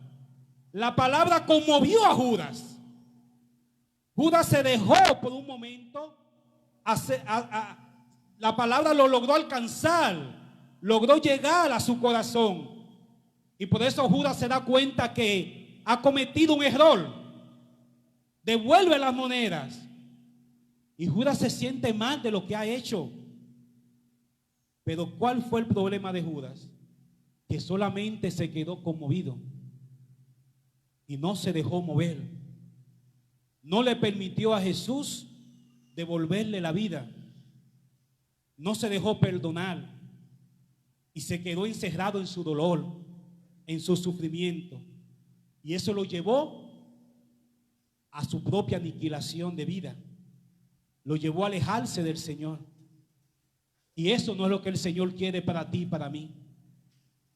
La palabra conmovió a Judas. Judas se dejó por un momento. La palabra lo logró alcanzar, logró llegar a su corazón. Y por eso Judas se da cuenta que ha cometido un error. Devuelve las monedas. Y Judas se siente mal de lo que ha hecho. Pero ¿cuál fue el problema de Judas? Que solamente se quedó conmovido y no se dejó mover. No le permitió a Jesús devolverle la vida. No se dejó perdonar y se quedó encerrado en su dolor, en su sufrimiento. Y eso lo llevó a su propia aniquilación de vida. Lo llevó a alejarse del Señor. Y eso no es lo que el Señor quiere para ti y para mí.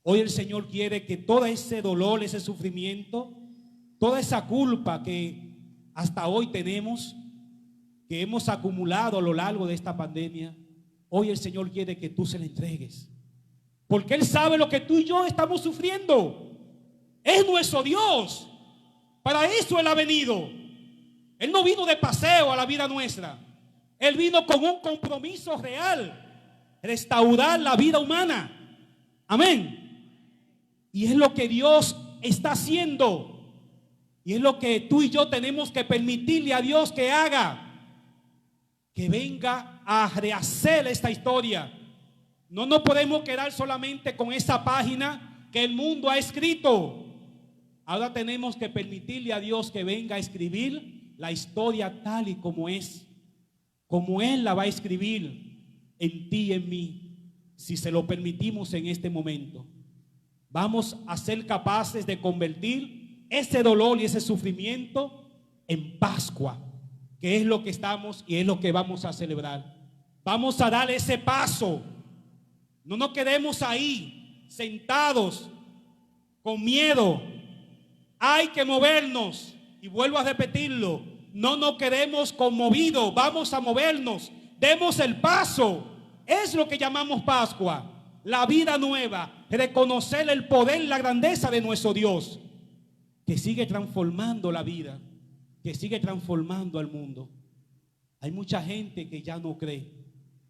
Hoy el Señor quiere que todo ese dolor, ese sufrimiento, toda esa culpa que hasta hoy tenemos, que hemos acumulado a lo largo de esta pandemia, hoy el Señor quiere que tú se la entregues. Porque Él sabe lo que tú y yo estamos sufriendo. Es nuestro Dios. Para eso Él ha venido. Él no vino de paseo a la vida nuestra. Él vino con un compromiso real. Restaurar la vida humana. Amén. Y es lo que Dios está haciendo. Y es lo que tú y yo tenemos que permitirle a Dios que haga. Que venga a rehacer esta historia. No nos podemos quedar solamente con esa página que el mundo ha escrito. Ahora tenemos que permitirle a Dios que venga a escribir la historia tal y como es. Como Él la va a escribir en ti y en mí, si se lo permitimos en este momento. Vamos a ser capaces de convertir ese dolor y ese sufrimiento en Pascua, que es lo que estamos y es lo que vamos a celebrar. Vamos a dar ese paso. No nos quedemos ahí sentados con miedo. Hay que movernos. Y vuelvo a repetirlo, no nos quedemos conmovidos, vamos a movernos, demos el paso. Es lo que llamamos Pascua, la vida nueva, reconocer el poder, la grandeza de nuestro Dios, que sigue transformando la vida, que sigue transformando al mundo. Hay mucha gente que ya no cree,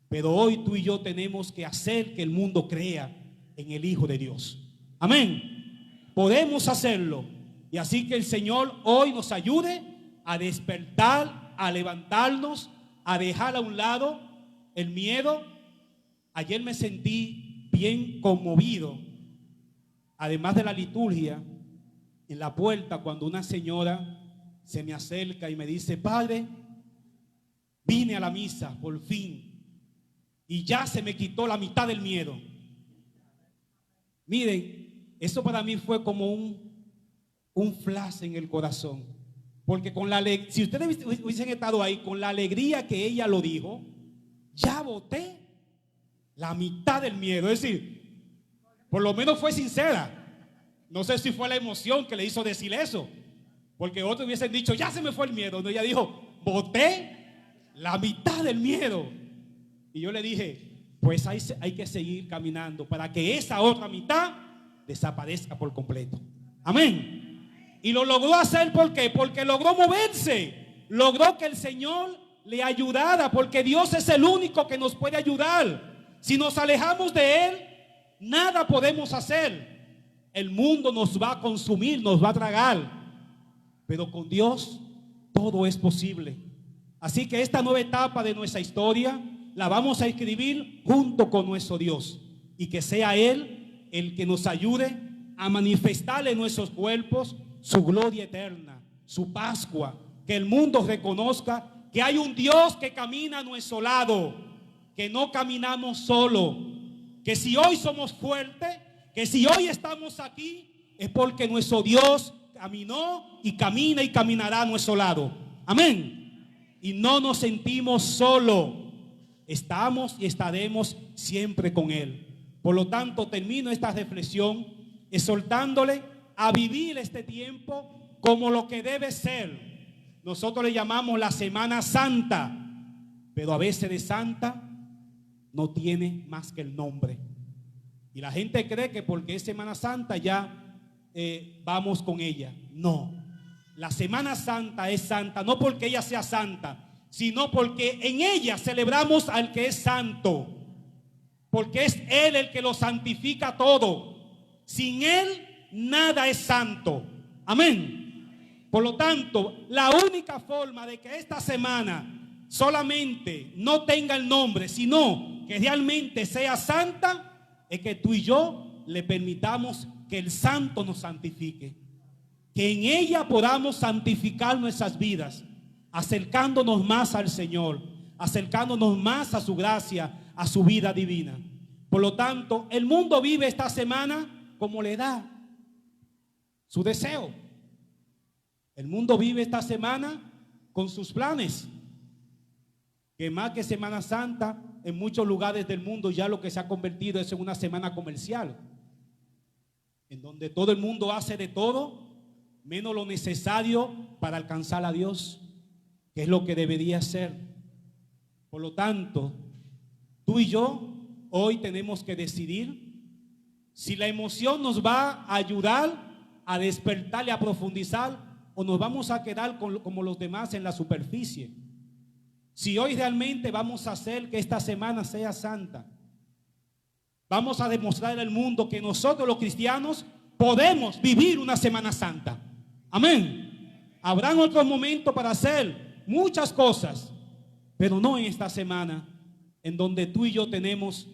pero hoy tú y yo tenemos que hacer que el mundo crea en el Hijo de Dios. Amén. Podemos hacerlo. Y así que el Señor hoy nos ayude a despertar, a levantarnos, a dejar a un lado el miedo. Ayer me sentí bien conmovido, además de la liturgia, en la puerta, cuando una señora se me acerca y me dice: Padre, vine a la misa por fin y ya se me quitó la mitad del miedo. Miren, eso para mí fue como un flash en el corazón, porque si ustedes hubiesen estado ahí, con la alegría que ella lo dijo, ya boté la mitad del miedo. Es decir, por lo menos fue sincera. No sé si fue la emoción que le hizo decir eso, porque otros hubiesen dicho: ya se me fue el miedo. No, ella dijo: boté la mitad del miedo. Y yo le dije: pues hay que seguir caminando para que esa otra mitad desaparezca por completo. Amén. Y lo logró hacer. ¿Por qué? Porque logró moverse, logró que el Señor le ayudara, porque Dios es el único que nos puede ayudar. Si nos alejamos de Él, nada podemos hacer. El mundo nos va a consumir, nos va a tragar, pero con Dios todo es posible. Así que esta nueva etapa de nuestra historia la vamos a escribir junto con nuestro Dios, y que sea Él el que nos ayude a manifestar en nuestros cuerpos su gloria eterna, su Pascua, que el mundo reconozca que hay un Dios que camina a nuestro lado, que no caminamos solo, que si hoy somos fuertes, que si hoy estamos aquí, es porque nuestro Dios caminó y camina y caminará a nuestro lado. Amén. Y no nos sentimos solos, estamos y estaremos siempre con Él. Por lo tanto, termino esta reflexión exhortándole a vivir este tiempo como lo que debe ser. Nosotros le llamamos la Semana Santa, pero a veces de santa no tiene más que el nombre. Y la gente cree que porque es Semana Santa ya vamos con ella. No, la Semana Santa es santa no porque ella sea santa, sino porque en ella celebramos al que es santo, porque es Él el que lo santifica todo. Sin Él nada es santo. Amén. Por lo tanto, la única forma de que esta semana solamente no tenga el nombre, sino que realmente sea santa, es que tú y yo le permitamos que el santo nos santifique, que en ella podamos santificar nuestras vidas, acercándonos más al Señor, acercándonos más a su gracia, a su vida divina. Por lo tanto, el mundo vive esta semana como le da su deseo. El mundo vive esta semana con sus planes, que más que Semana Santa, en muchos lugares del mundo ya lo que se ha convertido es en una semana comercial, en donde todo el mundo hace de todo menos lo necesario para alcanzar a Dios, que es lo que debería ser. Por lo tanto, tú y yo hoy tenemos que decidir si la emoción nos va a ayudar a despertar y a profundizar, o nos vamos a quedar como los demás en la superficie. Si hoy realmente vamos a hacer que esta semana sea santa, vamos a demostrar al mundo que nosotros los cristianos podemos vivir una Semana Santa. Amén. Habrán otros momentos para hacer muchas cosas, pero no en esta semana, en donde tú y yo tenemos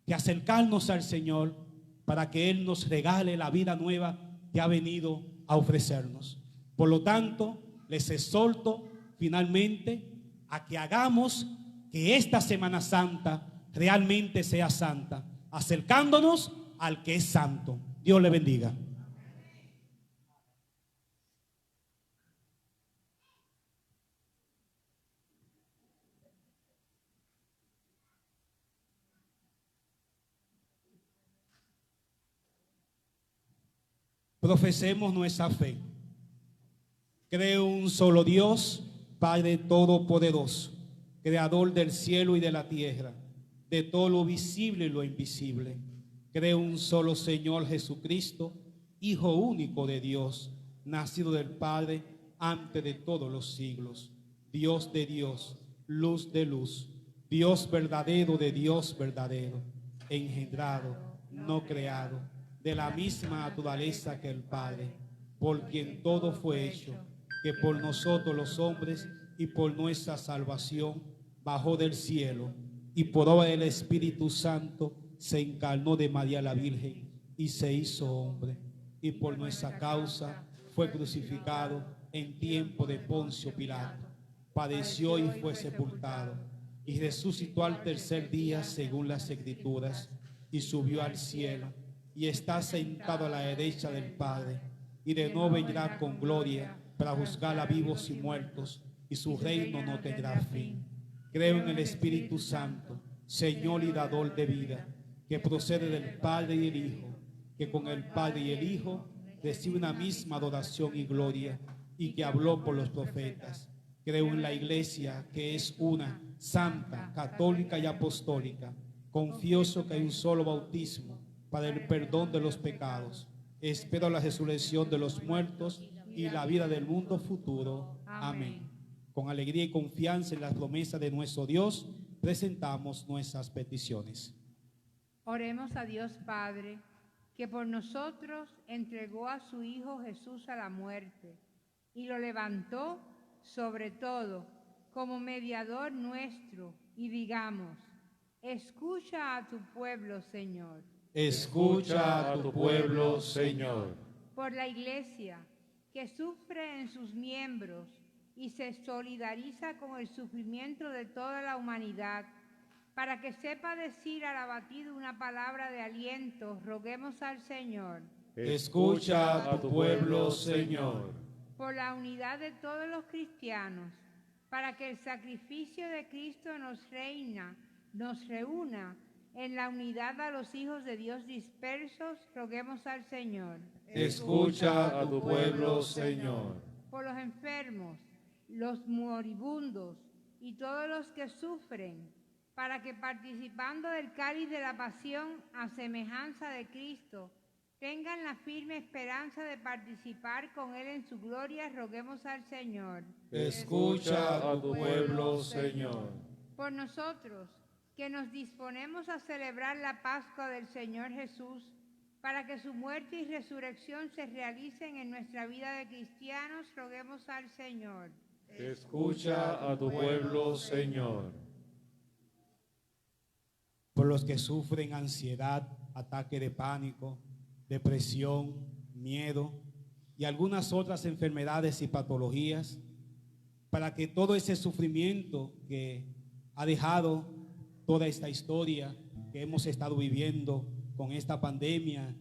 que acercarnos al Señor para que Él nos regale la vida nueva que ha venido a ofrecernos. Por lo tanto, les exhorto finalmente a que hagamos que esta Semana Santa realmente sea santa, acercándonos al que es santo. Dios le bendiga. Profesemos nuestra fe. Creo un solo Dios, Padre Todopoderoso, Creador del cielo y de la tierra, de todo lo visible y lo invisible. Creo un solo Señor Jesucristo, Hijo único de Dios, nacido del Padre antes de todos los siglos, Dios de Dios, luz de luz, Dios verdadero de Dios verdadero, engendrado, no creado, de la misma naturaleza que el Padre, por quien todo fue hecho, que por nosotros los hombres y por nuestra salvación bajó del cielo, y por obra del Espíritu Santo se encarnó de María la Virgen y se hizo hombre, y por nuestra causa fue crucificado en tiempo de Poncio Pilato, padeció y fue sepultado, y resucitó al tercer día según las Escrituras, y subió al cielo, y está sentado a la derecha del Padre, y de nuevo vendrá con gloria para juzgar a vivos y muertos, y su reino no tendrá fin. Creo en el Espíritu Santo, Señor y dador de vida, que procede del Padre y el Hijo, que con el Padre y el Hijo recibe una misma adoración y gloria, y que habló por los profetas. Creo en la Iglesia, que es una, santa, católica y apostólica. Confieso que hay un solo bautismo para el perdón de los pecados. Espero la resurrección de los muertos y la vida del mundo futuro. Amén. Con alegría y confianza en las promesas de nuestro Dios, presentamos nuestras peticiones. Oremos a Dios Padre, que por nosotros entregó a su Hijo Jesús a la muerte y lo levantó sobre todo como mediador nuestro, y digamos: escucha a tu pueblo, Señor. Escucha a tu pueblo, Señor. Por la Iglesia, que sufre en sus miembros y se solidariza con el sufrimiento de toda la humanidad, para que sepa decir al abatido una palabra de aliento, roguemos al Señor. Escucha a tu pueblo, Señor. Por la unidad de todos los cristianos, para que el sacrificio de Cristo nos reúna en la unidad a los hijos de Dios dispersos, roguemos al Señor. Escucha a tu pueblo, Señor. Por los enfermos, los moribundos y todos los que sufren, para que participando del cáliz de la pasión a semejanza de Cristo, tengan la firme esperanza de participar con Él en su gloria, roguemos al Señor. Escucha a tu pueblo, Señor. Por nosotros, que nos disponemos a celebrar la Pascua del Señor Jesús, para que su muerte y resurrección se realicen en nuestra vida de cristianos, roguemos al Señor. Escucha a tu pueblo, Señor. Por los que sufren ansiedad, ataque de pánico, depresión, miedo y algunas otras enfermedades y patologías, para que todo ese sufrimiento que ha dejado toda esta historia que hemos estado viviendo con esta pandemia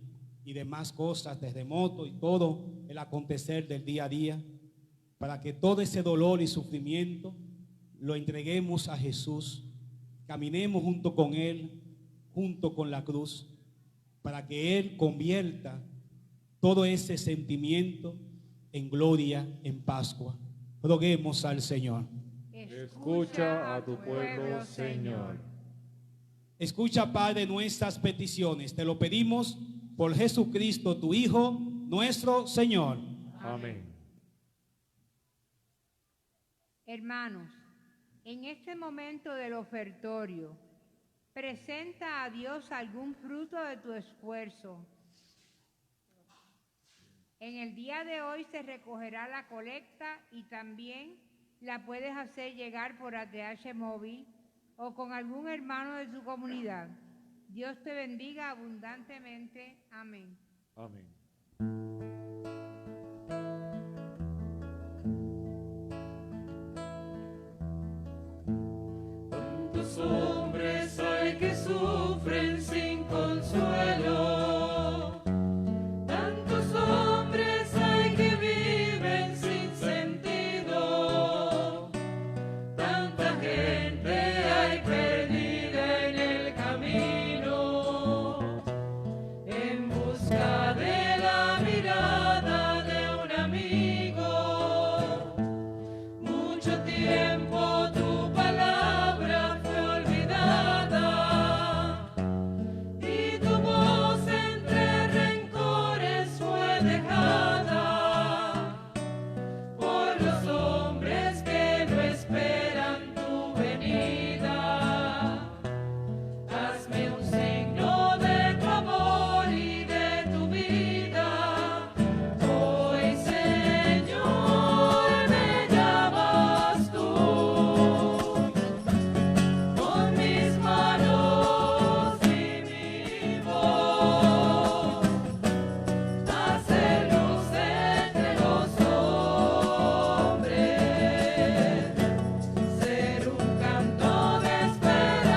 y demás cosas, terremotos y todo el acontecer del día a día, para que todo ese dolor y sufrimiento lo entreguemos a Jesús, caminemos junto con Él, junto con la cruz, para que Él convierta todo ese sentimiento en gloria, en Pascua. Roguemos al Señor. Escucha a tu pueblo, Señor. Escucha, Padre, nuestras peticiones. Te lo pedimos por Jesucristo, tu Hijo, nuestro Señor. Amén. Hermanos, en este momento del ofertorio, presenta a Dios algún fruto de tu esfuerzo. En el día de hoy se recogerá la colecta y también la puedes hacer llegar por ATH móvil o con algún hermano de tu comunidad. Dios te bendiga abundantemente. Amén. Amén. Tantos hombres hay que sufren sin consuelo, tantos hombres hay que viven sin sentido, tanta gente hay perdida en el camino, en busca de la mirada de un amigo. Mucho tiempo tu palabra fue olvidada y tu voz entre rencores fue dejada por los hombres que no esperan tu venida. Hazme un signo de tu amor y de tu vida. Hoy, Señor, me llamas tú. Con mis manos y mi voz, hacer luz entre los hombres, ser un canto de esperanza.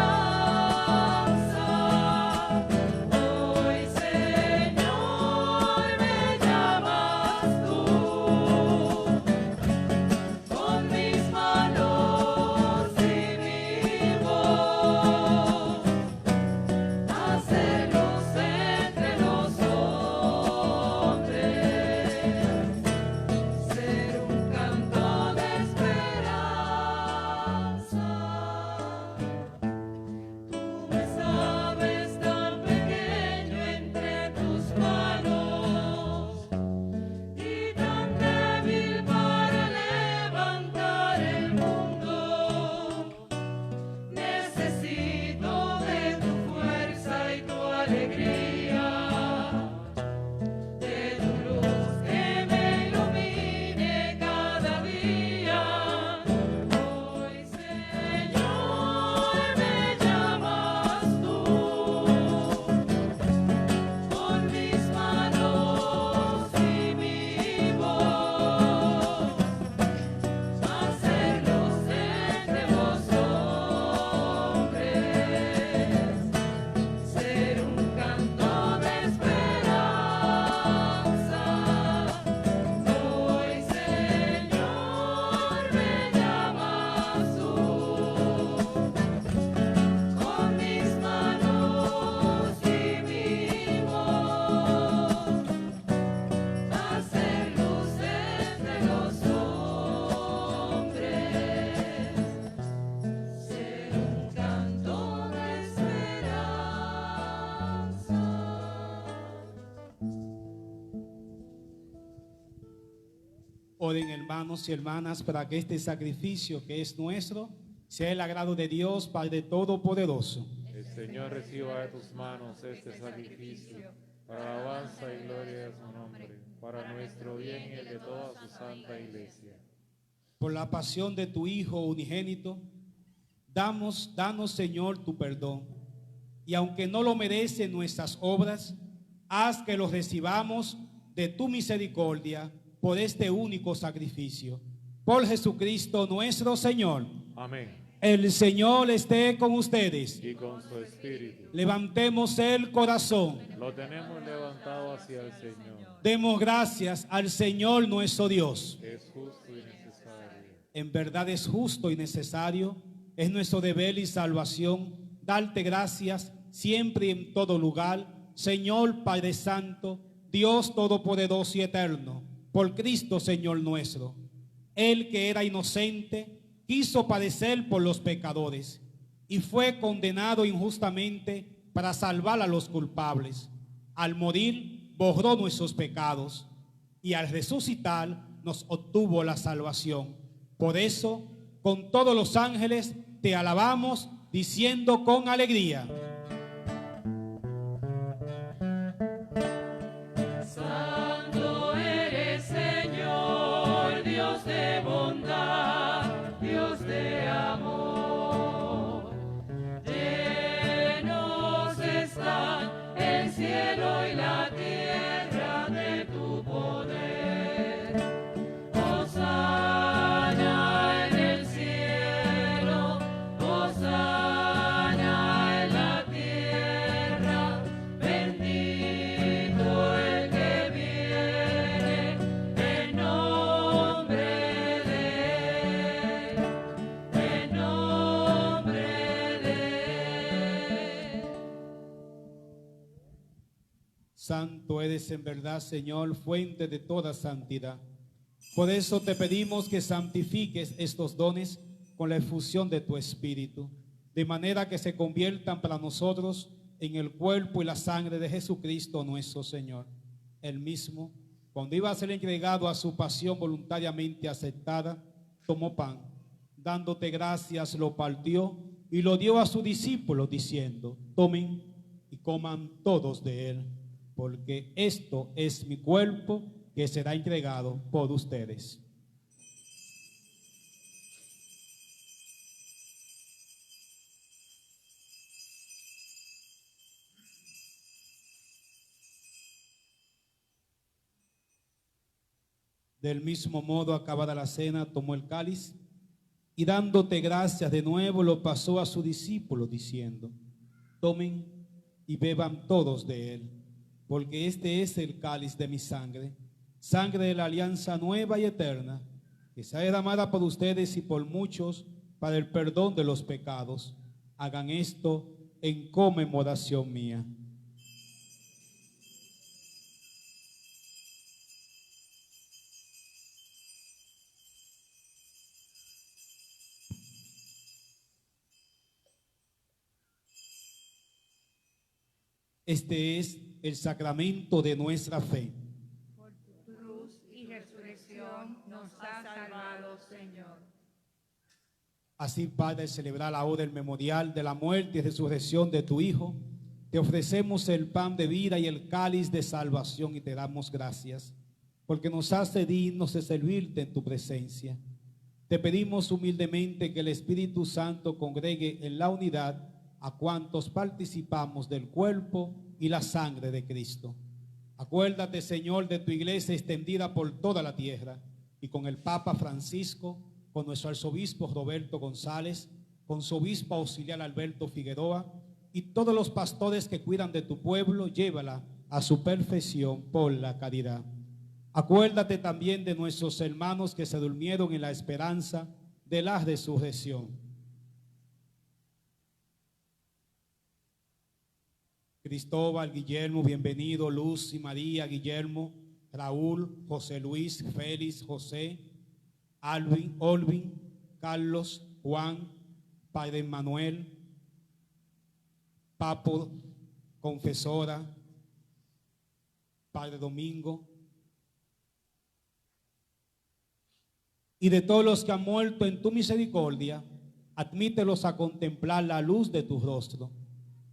Hoy, Señor, me llamas tú. Con mis manos y mi voz, hacer luz entre los hombres, ser un canto de esperanza. Tú me sabes tan pequeño entre tus manos y tan débil para levantar el mundo. Necesito de tu fuerza y tu alegría, de tu luz que me ilumine cada día. Hoy, Señor, me llamas tú. Con mis manos y mi voz, hacer luz entre los hombres, ser un canto de esperanza. Hoy, Señor, me llamas tú. Con mis manos y mi voz, hacer luz entre los hombres, ser un canto de esperanza. Oren, hermanos y hermanas, para que este sacrificio que es nuestro sea el agrado de Dios Padre Todopoderoso. El Señor reciba de tus manos este sacrificio para alabanza y gloria de su nombre, para nuestro bien y el de toda su santa iglesia. Por la pasión de tu Hijo unigénito, danos, Señor, tu perdón. Y aunque no lo merecen nuestras obras, haz que los recibamos de tu misericordia por este único sacrificio. Por Jesucristo nuestro Señor. Amén. El Señor esté con ustedes. Y con su espíritu. Levantemos el corazón. Lo tenemos levantado hacia el Señor. Demos gracias al Señor nuestro Dios. Es justo y necesario. En verdad es justo y necesario, es nuestro deber y salvación, darte gracias siempre y en todo lugar, Señor Padre Santo, Dios Todopoderoso y Eterno, por Cristo Señor nuestro. Él que era inocente, quiso padecer por los pecadores y fue condenado injustamente para salvar a los culpables. Al morir, borró nuestros pecados y al resucitar nos obtuvo la salvación. Por eso, con todos los ángeles te alabamos, diciendo con alegría: Santo eres, Señor, Dios de bondad, Dios de amor. Llenos están el cielo y la tierra de tu poder. Hosana en el cielo, hosana en la tierra. Bendito el que viene en nombre de Él, en nombre de Él. Santo eres en verdad, Señor, fuente de toda santidad. Por eso te pedimos que santifiques estos dones con la efusión de tu Espíritu, de manera que se conviertan para nosotros en el cuerpo y la sangre de Jesucristo nuestro Señor. Él mismo, cuando iba a ser entregado a su pasión voluntariamente aceptada, tomó pan, dándote gracias, lo partió y lo dio a sus discípulos, diciendo: tomen y coman todos de él, porque esto es mi cuerpo que será entregado por ustedes. Del mismo modo, acabada la cena, tomó el cáliz y dándote gracias de nuevo, lo pasó a sus discípulos, diciendo: tomen y beban todos de él, porque este es el cáliz de mi sangre, sangre de la alianza nueva y eterna, que será derramada por ustedes y por muchos para el perdón de los pecados. Hagan esto en conmemoración mía. Este es el sacramento de nuestra fe. Por tu cruz y resurrección nos has salvado, Señor. Así, Padre, al celebrar ahora el memorial de la muerte y resurrección de tu Hijo, te ofrecemos el pan de vida y el cáliz de salvación y te damos gracias, porque nos hace dignos de servirte en tu presencia. Te pedimos humildemente que el Espíritu Santo congregue en la unidad a cuantos participamos del cuerpo y la sangre de Cristo. Acuérdate, Señor, de tu iglesia extendida por toda la tierra, y con el Papa Francisco, con nuestro arzobispo Roberto González, con su obispo auxiliar Alberto Figueroa, y todos los pastores que cuidan de tu pueblo, llévala a su perfección por la caridad. Acuérdate también de nuestros hermanos que se durmieron en la esperanza de la resurrección. Cristóbal, Guillermo, bienvenido, Luz y María, Guillermo, Raúl, José Luis, Félix, José, Alvin, Olvin, Carlos, Juan, Padre Manuel, Papo, Confesora, Padre Domingo, y de todos los que han muerto en tu misericordia, admítelos a contemplar la luz de tu rostro.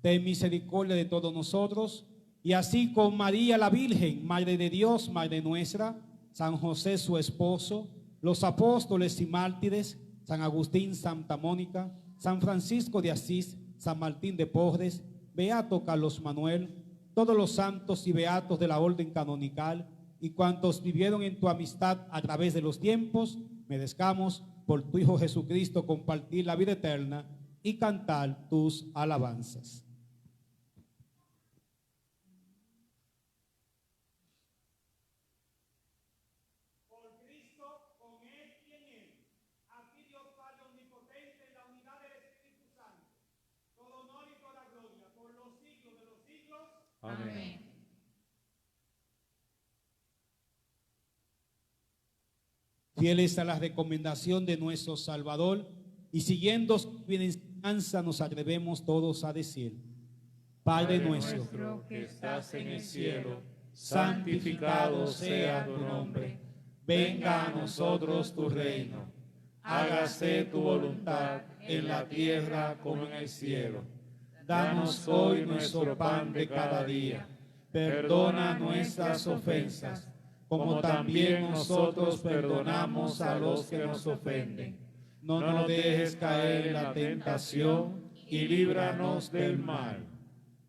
Ten misericordia de todos nosotros, y así con María la Virgen, Madre de Dios, Madre nuestra, San José su esposo, los apóstoles y mártires, San Agustín, Santa Mónica, San Francisco de Asís, San Martín de Porres, Beato Carlos Manuel, todos los santos y beatos de la orden canonical, y cuantos vivieron en tu amistad a través de los tiempos, merezcamos por tu Hijo Jesucristo compartir la vida eterna y cantar tus alabanzas. Amén. Fieles a la recomendación de nuestro Salvador y siguiendo su enseñanza, nos atrevemos todos a decir: Padre nuestro que estás en el cielo, santificado sea tu nombre. Venga a nosotros tu reino. Hágase tu voluntad en la tierra como en el cielo. Danos hoy nuestro pan de cada día. Perdona nuestras ofensas, como también nosotros perdonamos a los que nos ofenden. No nos dejes caer en la tentación y líbranos del mal.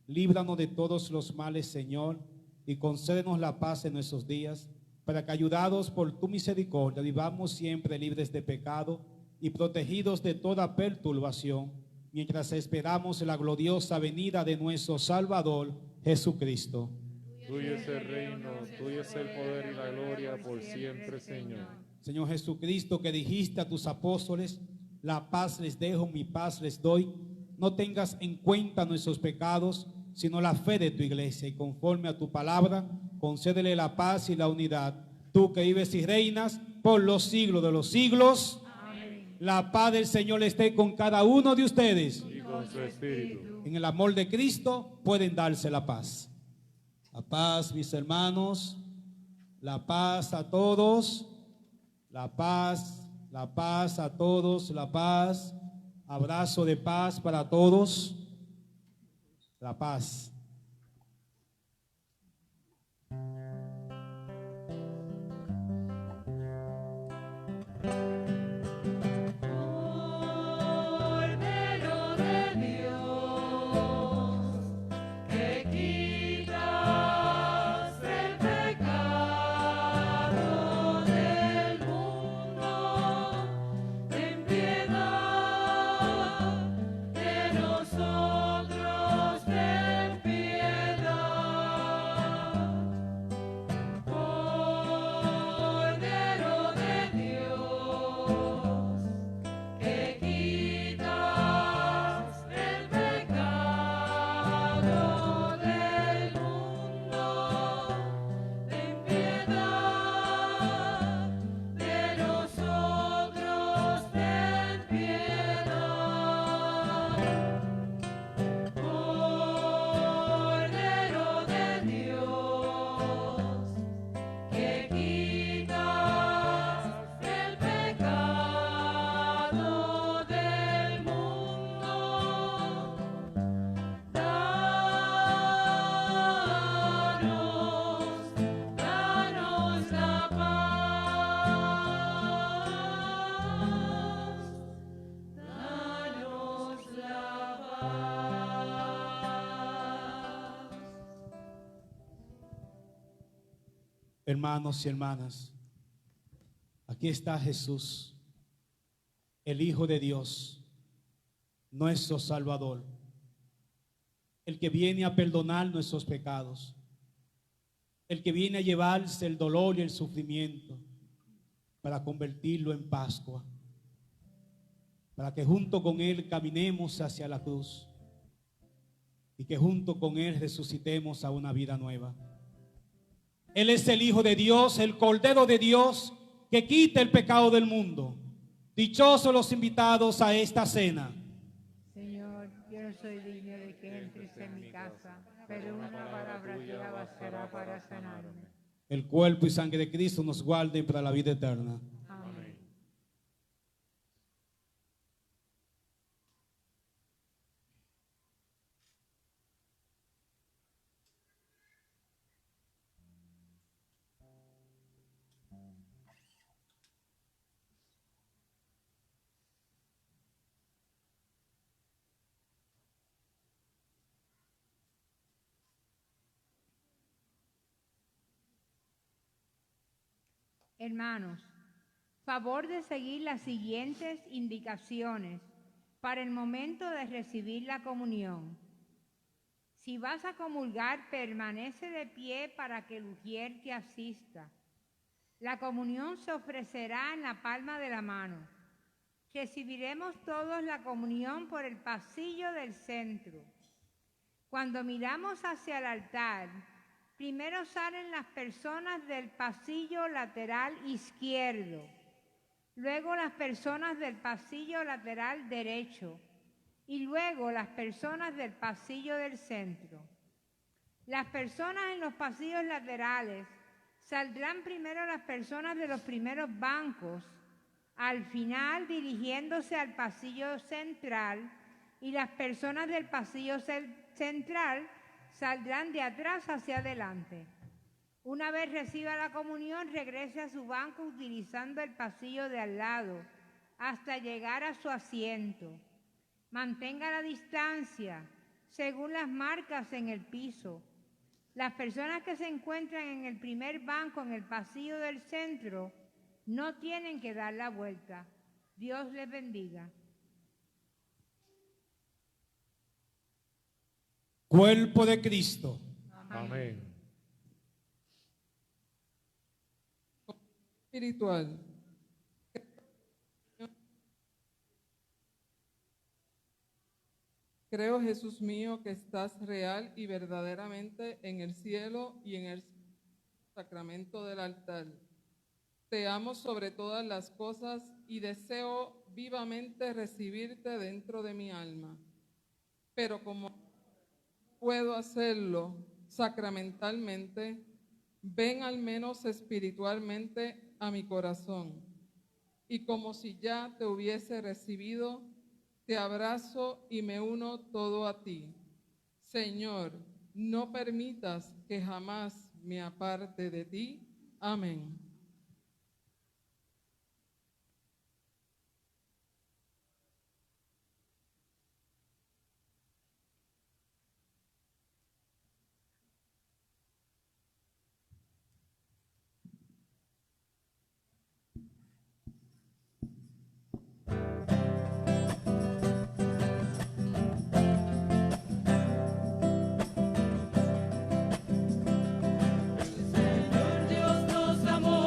Líbranos de todos los males, Señor, y concédenos la paz en nuestros días, para que, ayudados por tu misericordia, vivamos siempre libres de pecado y protegidos de toda perturbación, mientras esperamos la gloriosa venida de nuestro Salvador, Jesucristo. Tuyo es el reino, tuyo es el poder y la gloria por siempre, Señor. Señor Jesucristo, que dijiste a tus apóstoles: la paz les dejo, mi paz les doy, no tengas en cuenta nuestros pecados, sino la fe de tu iglesia, y conforme a tu palabra, concédele la paz y la unidad. Tú que vives y reinas por los siglos de los siglos. Amén. La paz del Señor esté con cada uno de ustedes. Y con su espíritu. En el amor de Cristo pueden darse la paz. La paz, mis hermanos. La paz a todos. La paz a todos. La paz. Abrazo de paz para todos. La paz. Cordero de Dios, que quitas el pecado del mundo, ten piedad de nosotros, ten piedad. Cordero de Dios, que quitas el pecado del mundo, ten piedad de nosotros, ten piedad. Cordero de Dios, que quitas el pecado del mundo, danos la paz, danos la paz. Hermanos y hermanas, aquí está Jesús, el Hijo de Dios, nuestro Salvador, el que viene a perdonar nuestros pecados, el que viene a llevarse el dolor y el sufrimiento para convertirlo en Pascua, para que junto con Él caminemos hacia la cruz y que junto con Él resucitemos a una vida nueva. Él es el Hijo de Dios, el Cordero de Dios, que quita el pecado del mundo. Dichosos los invitados a esta cena. Señor, yo no soy digno de que entres en mi casa, pero una palabra tuya bastará para sanarme. El cuerpo y sangre de Cristo nos guarden para la vida eterna. Amén. Hermanos, favor de seguir las siguientes indicaciones para el momento de recibir la comunión. Si vas a comulgar, permanece de pie para que el ujier te asista. La comunión se ofrecerá en la palma de la mano. Recibiremos todos la comunión por el pasillo del centro. Cuando miramos hacia el altar, primero salen las personas del pasillo lateral izquierdo, luego las personas del pasillo lateral derecho y luego las personas del pasillo del centro. Las personas en los pasillos laterales saldrán primero las personas de los primeros bancos, al final dirigiéndose al pasillo central, y las personas del pasillo central saldrán de atrás hacia adelante. Una vez reciba la comunión, regrese a su banco utilizando el pasillo de al lado hasta llegar a su asiento. Mantenga la distancia según las marcas en el piso. Las personas que se encuentran en el primer banco en el pasillo del centro no tienen que dar la vuelta. Dios les bendiga. Cuerpo de Cristo. Amén. Espiritual. Creo, Jesús mío, que estás real y verdaderamente en el cielo y en el sacramento del altar. Te amo sobre todas las cosas y deseo vivamente recibirte dentro de mi alma. Pero como puedo hacerlo sacramentalmente, ven al menos espiritualmente a mi corazón. Y como si ya te hubiese recibido, te abrazo y me uno todo a ti. Señor, no permitas que jamás me aparte de ti. Amén. Señor Dios nos amó.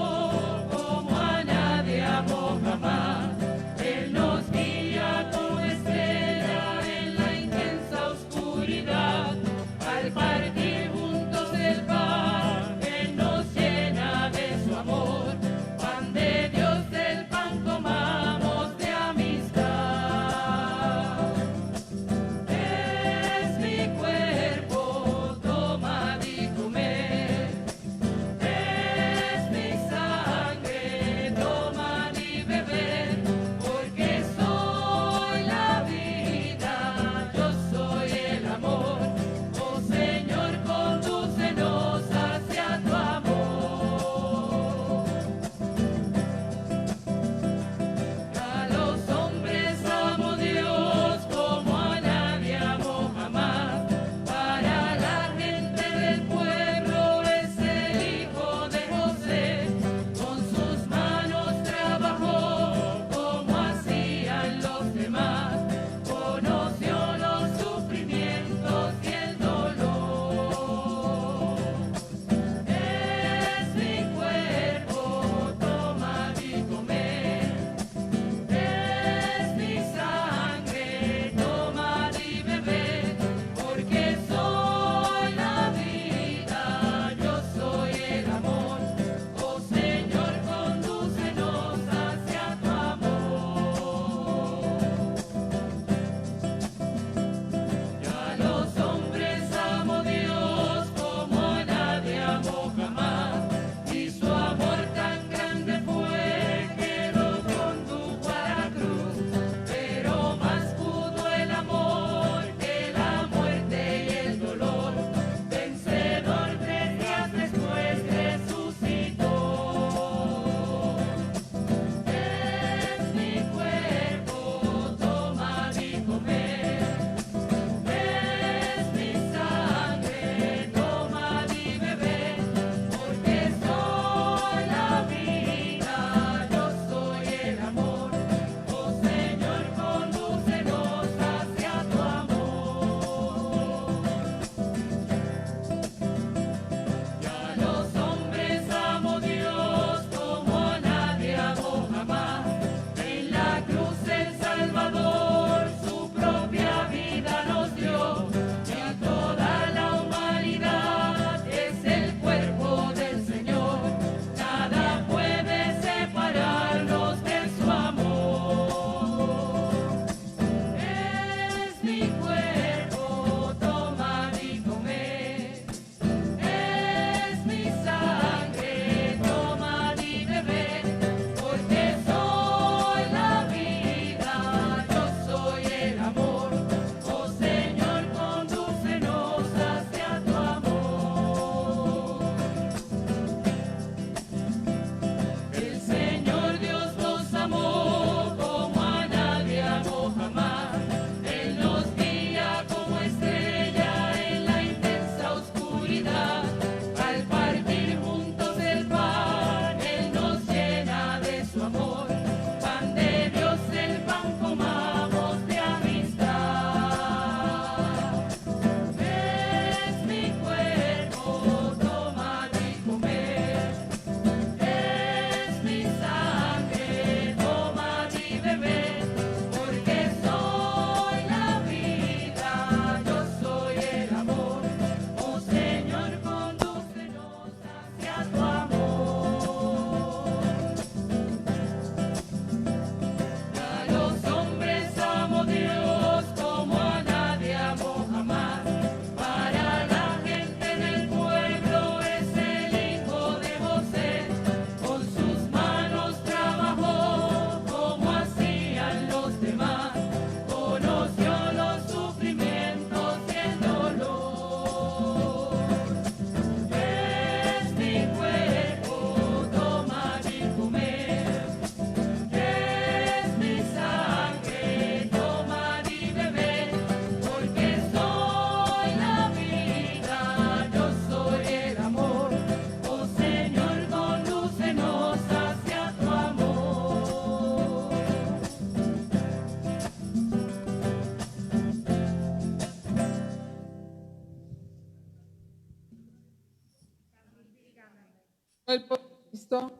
cuerpo de Cristo,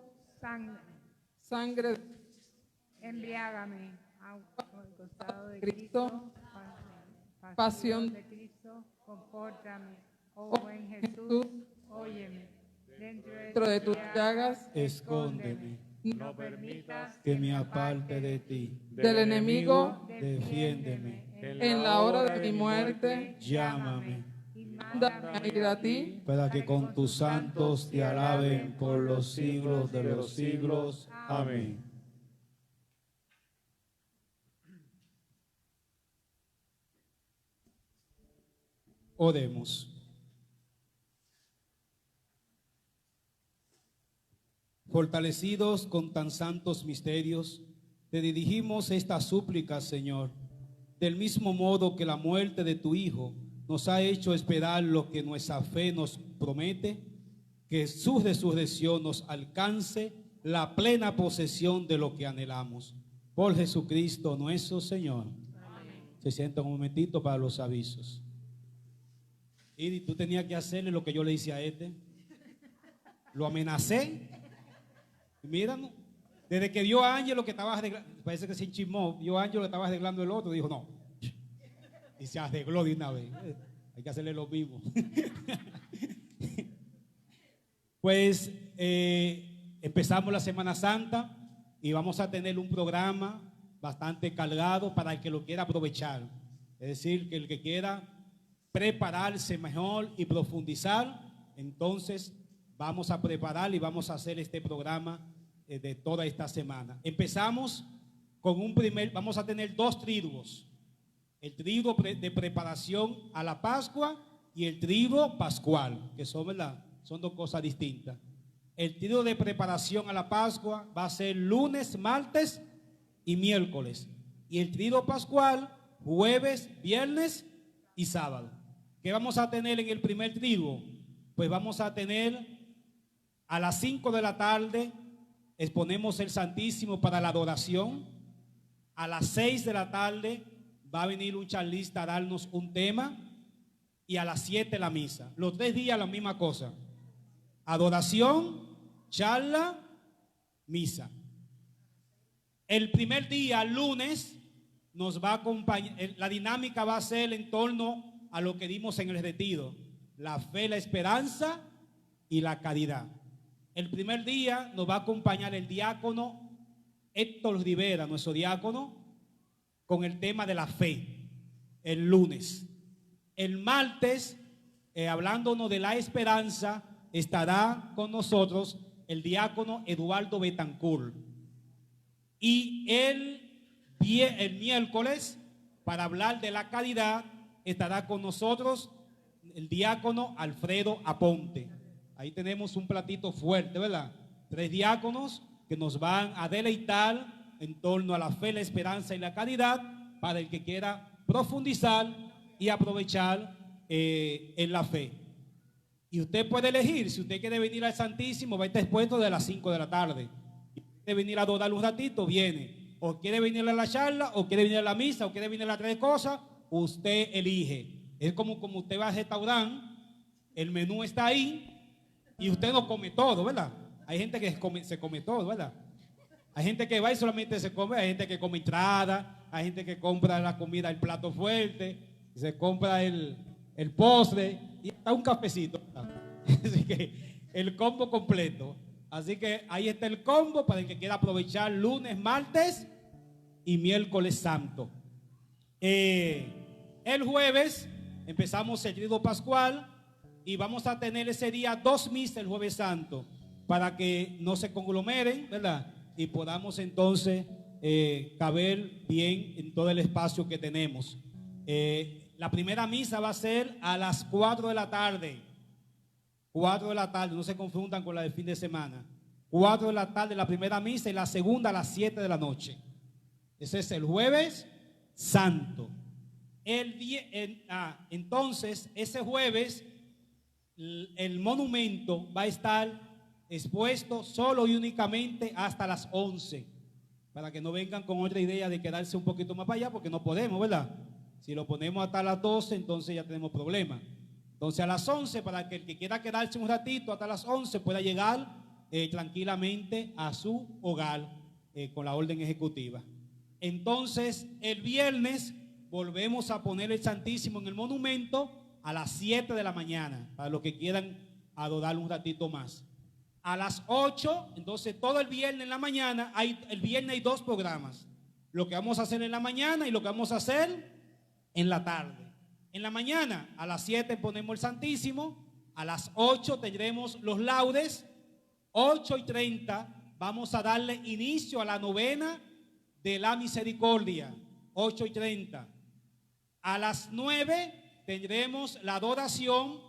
Sangre. sangre Embriágame al costado de Cristo, Cristo, pasión de Cristo, compórtame, oh buen Jesús, óyeme. dentro de tus llagas, Escóndeme, No permitas que me aparte de ti. del enemigo, Defiéndeme, en la hora de mi muerte, llámame, y mándame a ir a ti, para que con tus santos te alaben por los siglos de los siglos. Amén. Oremos. Fortalecidos con tan santos misterios, te dirigimos esta súplica, Señor, del mismo modo que la muerte de tu Hijo nos ha hecho esperar lo que nuestra fe nos promete, que su resurrección nos alcance la plena posesión de lo que anhelamos. Por Jesucristo nuestro Señor. Amén. Se sienta un momentito para los avisos. Y tú tenías que hacerle lo que yo le hice a este. Lo amenacé. Mira, ¿no? Desde que vio a Ángelo que estaba arreglando, parece que se enchismó, vio a Ángelo que estaba arreglando el otro, dijo no. Y se arregló de una vez. Hay que hacerle lo mismo. Pues empezamos la Semana Santa y vamos a tener un programa bastante cargado para el que lo quiera aprovechar. Es decir, que el que quiera prepararse mejor y profundizar, entonces vamos a preparar y vamos a hacer este programa de toda esta semana. Empezamos con vamos a tener 2 triduos. El triduo de preparación a la Pascua y el triduo pascual, que son 2 cosas distintas. El triduo de preparación a la Pascua va a ser lunes, martes y miércoles. Y el triduo pascual, jueves, viernes y sábado. ¿Qué vamos a tener en el primer triduo? Pues vamos a tener a las 5 de la tarde, exponemos el Santísimo para la adoración. A las 6 de la tarde va a venir un charlista a darnos un tema. Y a las 7 la misa. Los 3 días la misma cosa. Adoración, charla, misa. El primer día, lunes, nos va a acompañar. La dinámica va a ser en torno a lo que dimos en el retiro: la fe, la esperanza y la caridad. El primer día nos va a acompañar el diácono Héctor Rivera, nuestro diácono, con el tema de la fe, el lunes. El martes, hablándonos de la esperanza, estará con nosotros el diácono Eduardo Betancourt. Y el miércoles, para hablar de la caridad, estará con nosotros el diácono Alfredo Aponte. Ahí tenemos un platito fuerte, ¿verdad? 3 diáconos que nos van a deleitar en torno a la fe, la esperanza y la caridad, para el que quiera profundizar y aprovechar en la fe. Y usted puede elegir, si usted quiere venir al Santísimo, va a estar expuesto de las 5 de la tarde. Si quiere venir a adorar un ratito, viene. O quiere venir a la charla, o quiere venir a la misa, o quiere venir a las 3 cosas, usted elige. Es como usted va al restaurante, el menú está ahí, y usted no come todo, ¿verdad? Hay gente que se come todo, ¿verdad? Hay gente que va y solamente se come, hay gente que come entrada, hay gente que compra la comida, el plato fuerte, se compra el postre y hasta un cafecito. Así que el combo completo. Así que ahí está el combo para el que quiera aprovechar lunes, martes y miércoles santo. El jueves empezamos el triduo pascual y vamos a tener ese día 2 misas el jueves santo para que no se conglomeren, ¿verdad? Y podamos entonces caber bien en todo el espacio que tenemos. La primera misa va a ser a las 4 de la tarde. 4 de la tarde, no se confundan con la del fin de semana. 4 de la tarde la primera misa y la segunda a las 7 de la noche. Ese es el jueves santo. Entonces, ese jueves el monumento va a estar expuesto solo y únicamente hasta las 11, para que no vengan con otra idea de quedarse un poquito más para allá, porque no podemos, ¿verdad? Si lo ponemos hasta las 12, entonces ya tenemos problemas. Entonces a las 11, para que el que quiera quedarse un ratito hasta las 11 pueda llegar tranquilamente a su hogar con la orden ejecutiva. Entonces, el viernes volvemos a poner el Santísimo en el monumento a las 7 de la mañana, para los que quieran adorar un ratito más. A las 8, entonces todo el viernes en la mañana, el viernes hay 2 programas. Lo que vamos a hacer en la mañana y lo que vamos a hacer en la tarde. En la mañana, a las 7 ponemos el Santísimo, a las 8 tendremos los laudes, 8:30 vamos a darle inicio a la novena de la misericordia, 8:30. A las 9 tendremos la adoración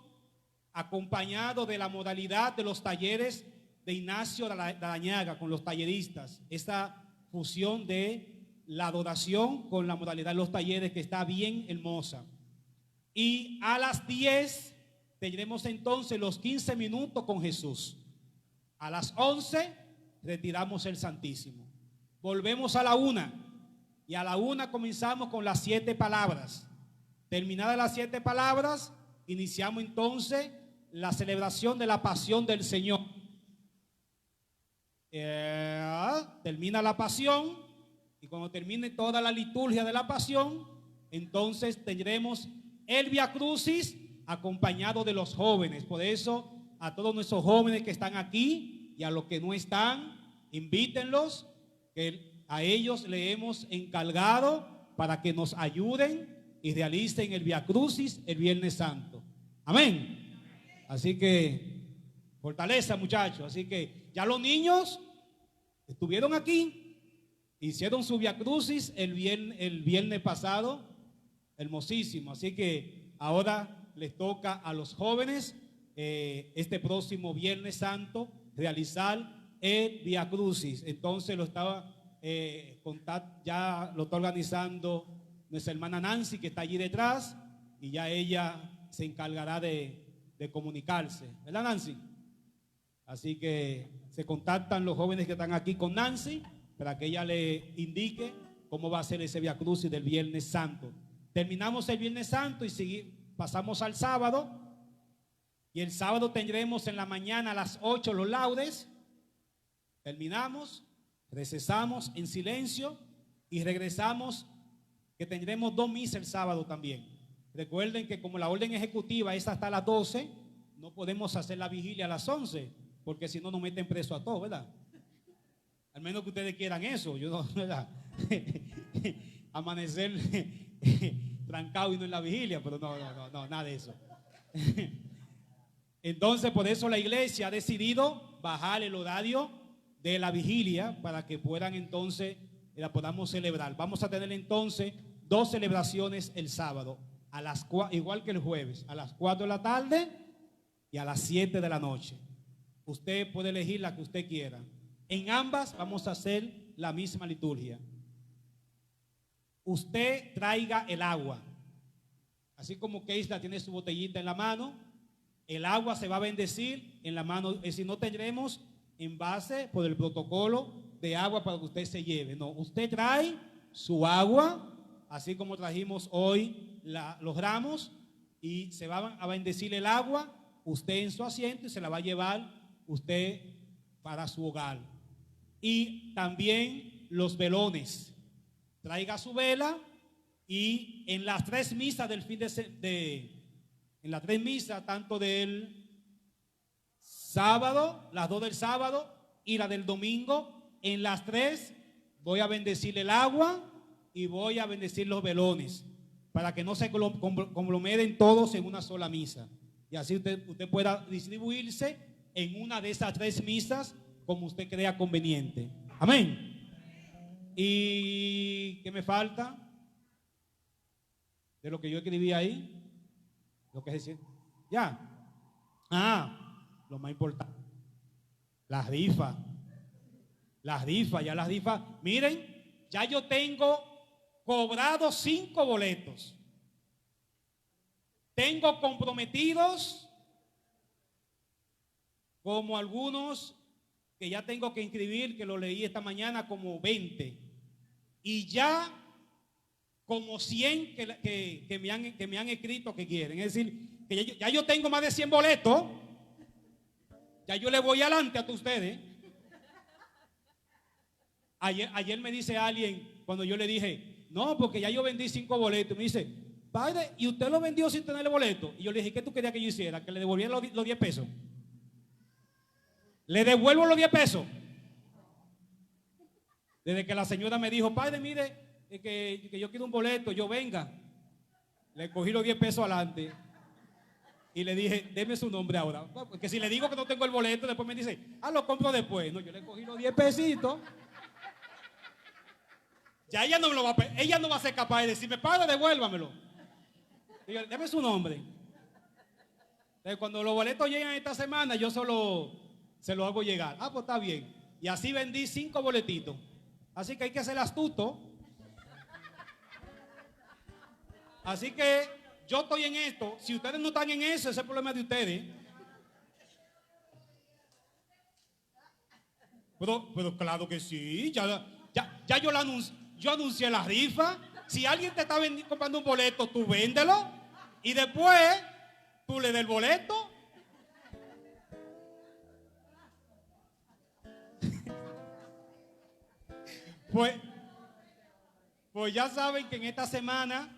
acompañado de la modalidad de los talleres de Ignacio de la Añaga con los talleristas. Esta fusión de la adoración con la modalidad de los talleres que está bien hermosa. Y a las 10 tendremos entonces los 15 minutos con Jesús. A las 11 retiramos el Santísimo. Volvemos a la 1 y a la 1 comenzamos con las 7 palabras. Terminadas las 7 palabras, iniciamos entonces la celebración de la pasión del Señor. Termina la pasión y cuando termine toda la liturgia de la pasión, entonces tendremos el Via Crucis acompañado de los jóvenes. Por eso a todos nuestros jóvenes que están aquí y a los que no están, invítenlos, que a ellos le hemos encargado para que nos ayuden y realicen el Via Crucis el Viernes Santo. Amén. Así que fortaleza, muchachos. Así que ya los niños estuvieron aquí, hicieron su Via Crucis el viernes pasado, hermosísimo. Así que ahora les toca a los jóvenes este próximo Viernes Santo realizar el Via Crucis. Entonces ya lo está organizando nuestra hermana Nancy, que está allí detrás, y ya ella se encargará de comunicarse, ¿verdad, Nancy? Así que se contactan los jóvenes que están aquí con Nancy para que ella le indique cómo va a ser ese Via Crucis del Viernes Santo. Terminamos el Viernes Santo y pasamos al sábado, y el sábado tendremos en la mañana a las 8 los laudes. Terminamos, recesamos en silencio y regresamos, que tendremos 2 misas el sábado también. Recuerden que como la orden ejecutiva es hasta las 12, no podemos hacer la vigilia a las 11, porque si no nos meten preso a todos, ¿verdad? Al menos que ustedes quieran eso, yo no, ¿verdad? Amanecer trancado y no en la vigilia, pero no, nada de eso. Entonces, por eso la iglesia ha decidido bajar el horario de la vigilia para que puedan entonces, la podamos celebrar. Vamos a tener entonces 2 celebraciones el sábado, igual que el jueves, a las 4 de la tarde y a las 7 de la noche. Usted puede elegir la que usted quiera. En ambas vamos a hacer la misma liturgia. Usted traiga el agua. Así como Keisla tiene su botellita en la mano, el agua se va a bendecir en la mano. Es decir, no tendremos envase por el protocolo de agua para que usted se lleve. No, usted trae su agua, así como trajimos hoy los ramos, y se va a bendecir el agua, usted en su asiento, y se la va a llevar usted para su hogar. Y también los velones. Traiga su vela, y en las 3 misas del en las 3 misas, tanto del sábado, las 2 del sábado y la del domingo, en las 3 voy a bendecir el agua y voy a bendecir los velones, para que no se conglomeren todos en una sola misa, y así usted pueda distribuirse en una de esas 3 misas como usted crea conveniente. Amén. ¿Y qué me falta? De lo que yo escribí ahí, lo que es decir, ya. Lo más importante, las rifas. Miren, ya yo tengo cobrados 5 boletos. Tengo comprometidos como algunos que ya tengo que inscribir, que lo leí esta mañana, como 20. Y ya como 100 que me han escrito que quieren. Es decir, que ya yo tengo más de 100 boletos. Ya yo le voy adelante a ustedes. Ayer me dice alguien, cuando yo le dije, no, porque ya yo vendí 5 boletos. Me dice, padre, ¿y usted lo vendió sin tener el boleto? Y yo le dije, ¿qué tú querías que yo hiciera? Que le devolviera los 10 pesos. Le devuelvo los 10 pesos. Desde que la señora me dijo, padre, mire, que yo quiero un boleto, yo venga. Le cogí los 10 pesos adelante. Y le dije, deme su nombre ahora. Porque si le digo que no tengo el boleto, después me dice, lo compro después. No, yo le cogí los 10 pesitos. Ya ella no va a ser capaz de decirme, padre, devuélvamelo. Digo, deme su nombre. Entonces, cuando los boletos llegan esta semana, yo solo se los hago llegar. Pues está bien. Y así vendí 5 boletitos. Así que hay que ser astuto. Así que yo estoy en esto. Si ustedes no están en eso, ese es el problema de ustedes. Pero claro que sí. Ya yo anuncié la rifa. Si alguien te está comprando un boleto, tú véndelo. Y después tú le des el boleto. Pues ya saben que en esta semana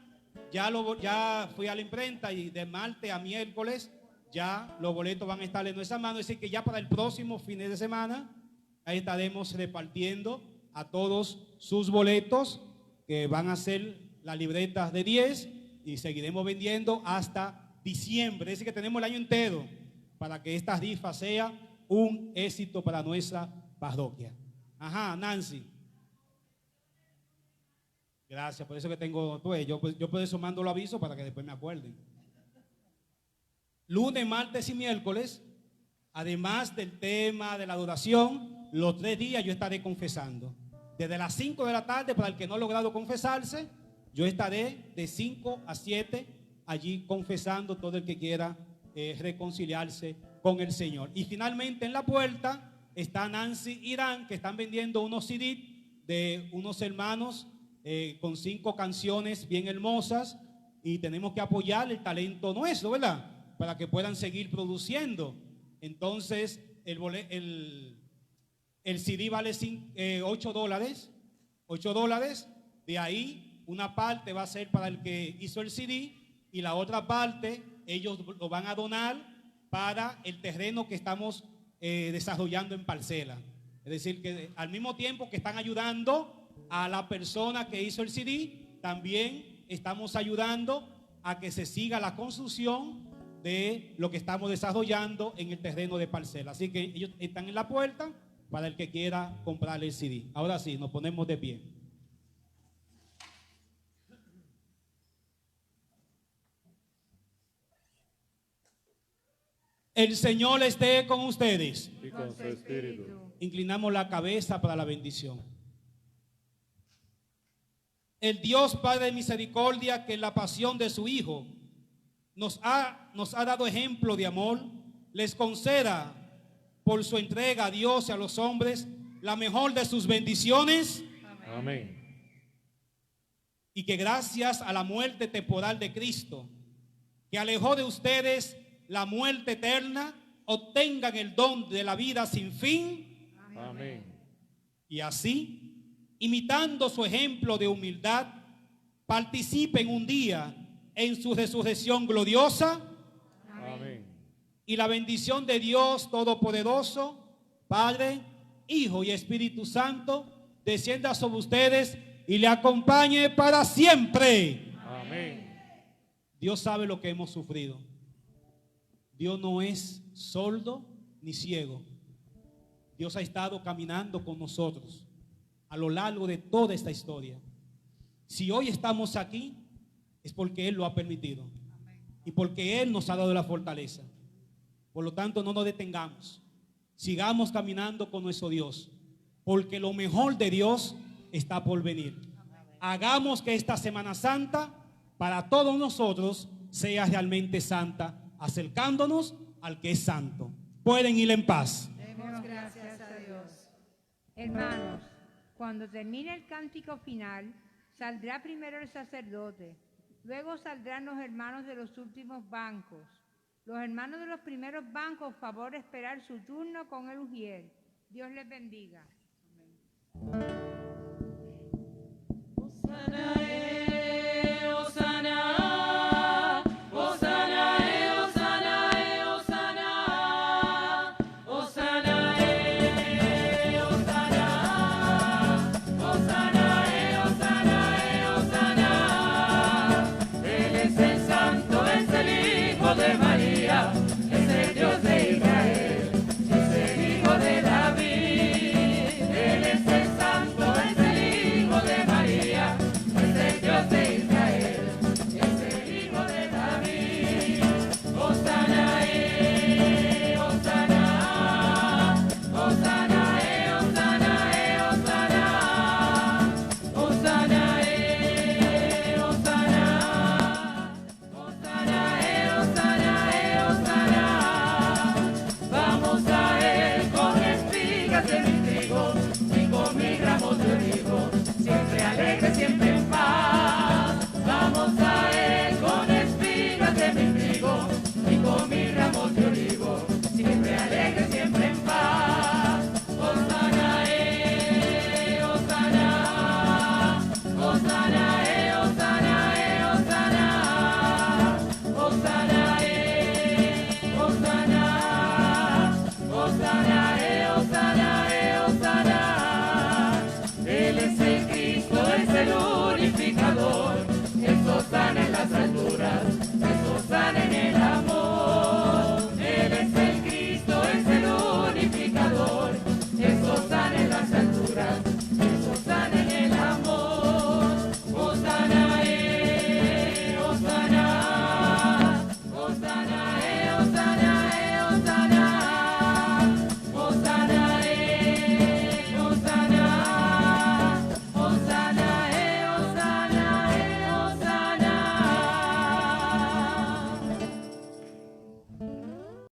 ya fui a la imprenta y de martes a miércoles ya los boletos van a estar en nuestra mano. Es decir, que ya para el próximo fin de semana ahí estaremos repartiendo a todos sus boletos, que van a ser las libretas de 10, y seguiremos vendiendo hasta diciembre. Es decir, que tenemos el año entero para que esta rifa sea un éxito para nuestra parroquia. Ajá, Nancy. Gracias, por eso que tengo, yo por eso mando los avisos para que después me acuerden. Lunes, martes y miércoles, además del tema de la adoración, los 3 días yo estaré confesando. Desde las 5 de la tarde, para el que no ha logrado confesarse, yo estaré de 5 a 7 allí confesando todo el que quiera reconciliarse con el Señor. Y finalmente en la puerta está Nancy y Irán, que están vendiendo unos CD de unos hermanos con 5 canciones bien hermosas, y tenemos que apoyar el talento nuestro, ¿verdad? Para que puedan seguir produciendo. Entonces el CD vale $8. De ahí una parte va a ser para el que hizo el CD y la otra parte ellos lo van a donar para el terreno que estamos desarrollando en parcela. Es decir, que al mismo tiempo que están ayudando a la persona que hizo el CD, también estamos ayudando a que se siga la construcción de lo que estamos desarrollando en el terreno de parcela. Así que ellos están en la puerta para el que quiera comprar el CD. Ahora sí, nos ponemos de pie. El Señor esté con ustedes. Y con su espíritu. Inclinamos la cabeza para la bendición. El Dios Padre de misericordia, que en la pasión de su Hijo nos ha dado ejemplo de amor, les conceda por su entrega a Dios y a los hombres la mejor de sus bendiciones. Amén. Y que gracias a la muerte temporal de Cristo, que alejó de ustedes la muerte eterna, obtengan el don de la vida sin fin. Amén. Y así, imitando su ejemplo de humildad, participen un día en su resurrección gloriosa. Amén. Y la bendición de Dios Todopoderoso, Padre, Hijo y Espíritu Santo, descienda sobre ustedes y le acompañe para siempre. Amén. Dios sabe lo que hemos sufrido. Dios no es sordo ni ciego. Dios ha estado caminando con nosotros a lo largo de toda esta historia. Si hoy estamos aquí, es porque Él lo ha permitido y porque Él nos ha dado la fortaleza. Por lo tanto, no nos detengamos. Sigamos caminando con nuestro Dios, porque lo mejor de Dios está por venir. Hagamos que esta Semana Santa para todos nosotros sea realmente santa, acercándonos al que es santo. Pueden ir en paz. Demos gracias a Dios. Hermanos, cuando termine el cántico final, saldrá primero el sacerdote, luego saldrán los hermanos de los últimos bancos, Los hermanos de los primeros bancos, favor esperar su turno con el ujier. Dios les bendiga. De María, es el Dios de Israel, es el Hijo de David. Él es el Santo, es el Hijo de María, es el Dios de Israel, es el Hijo de David. Hosana, Hosana, Hosana, Hosana, Hosana, Hosana, Hosana, vamos a él con espigas de mi trigo y con mis ramos de olivo, siempre alegre, siempre en paz. Vamos a él con espigas de mi trigo y con mis ramos de olivo, siempre alegre, siempre en paz. Hosana, Hosana, Hosana, Hosana, Hosana, Hosana, Hosana, Hosana, Hosana, Hosana. Él es el Cristo, es el unificador, es Hosana en las alturas, es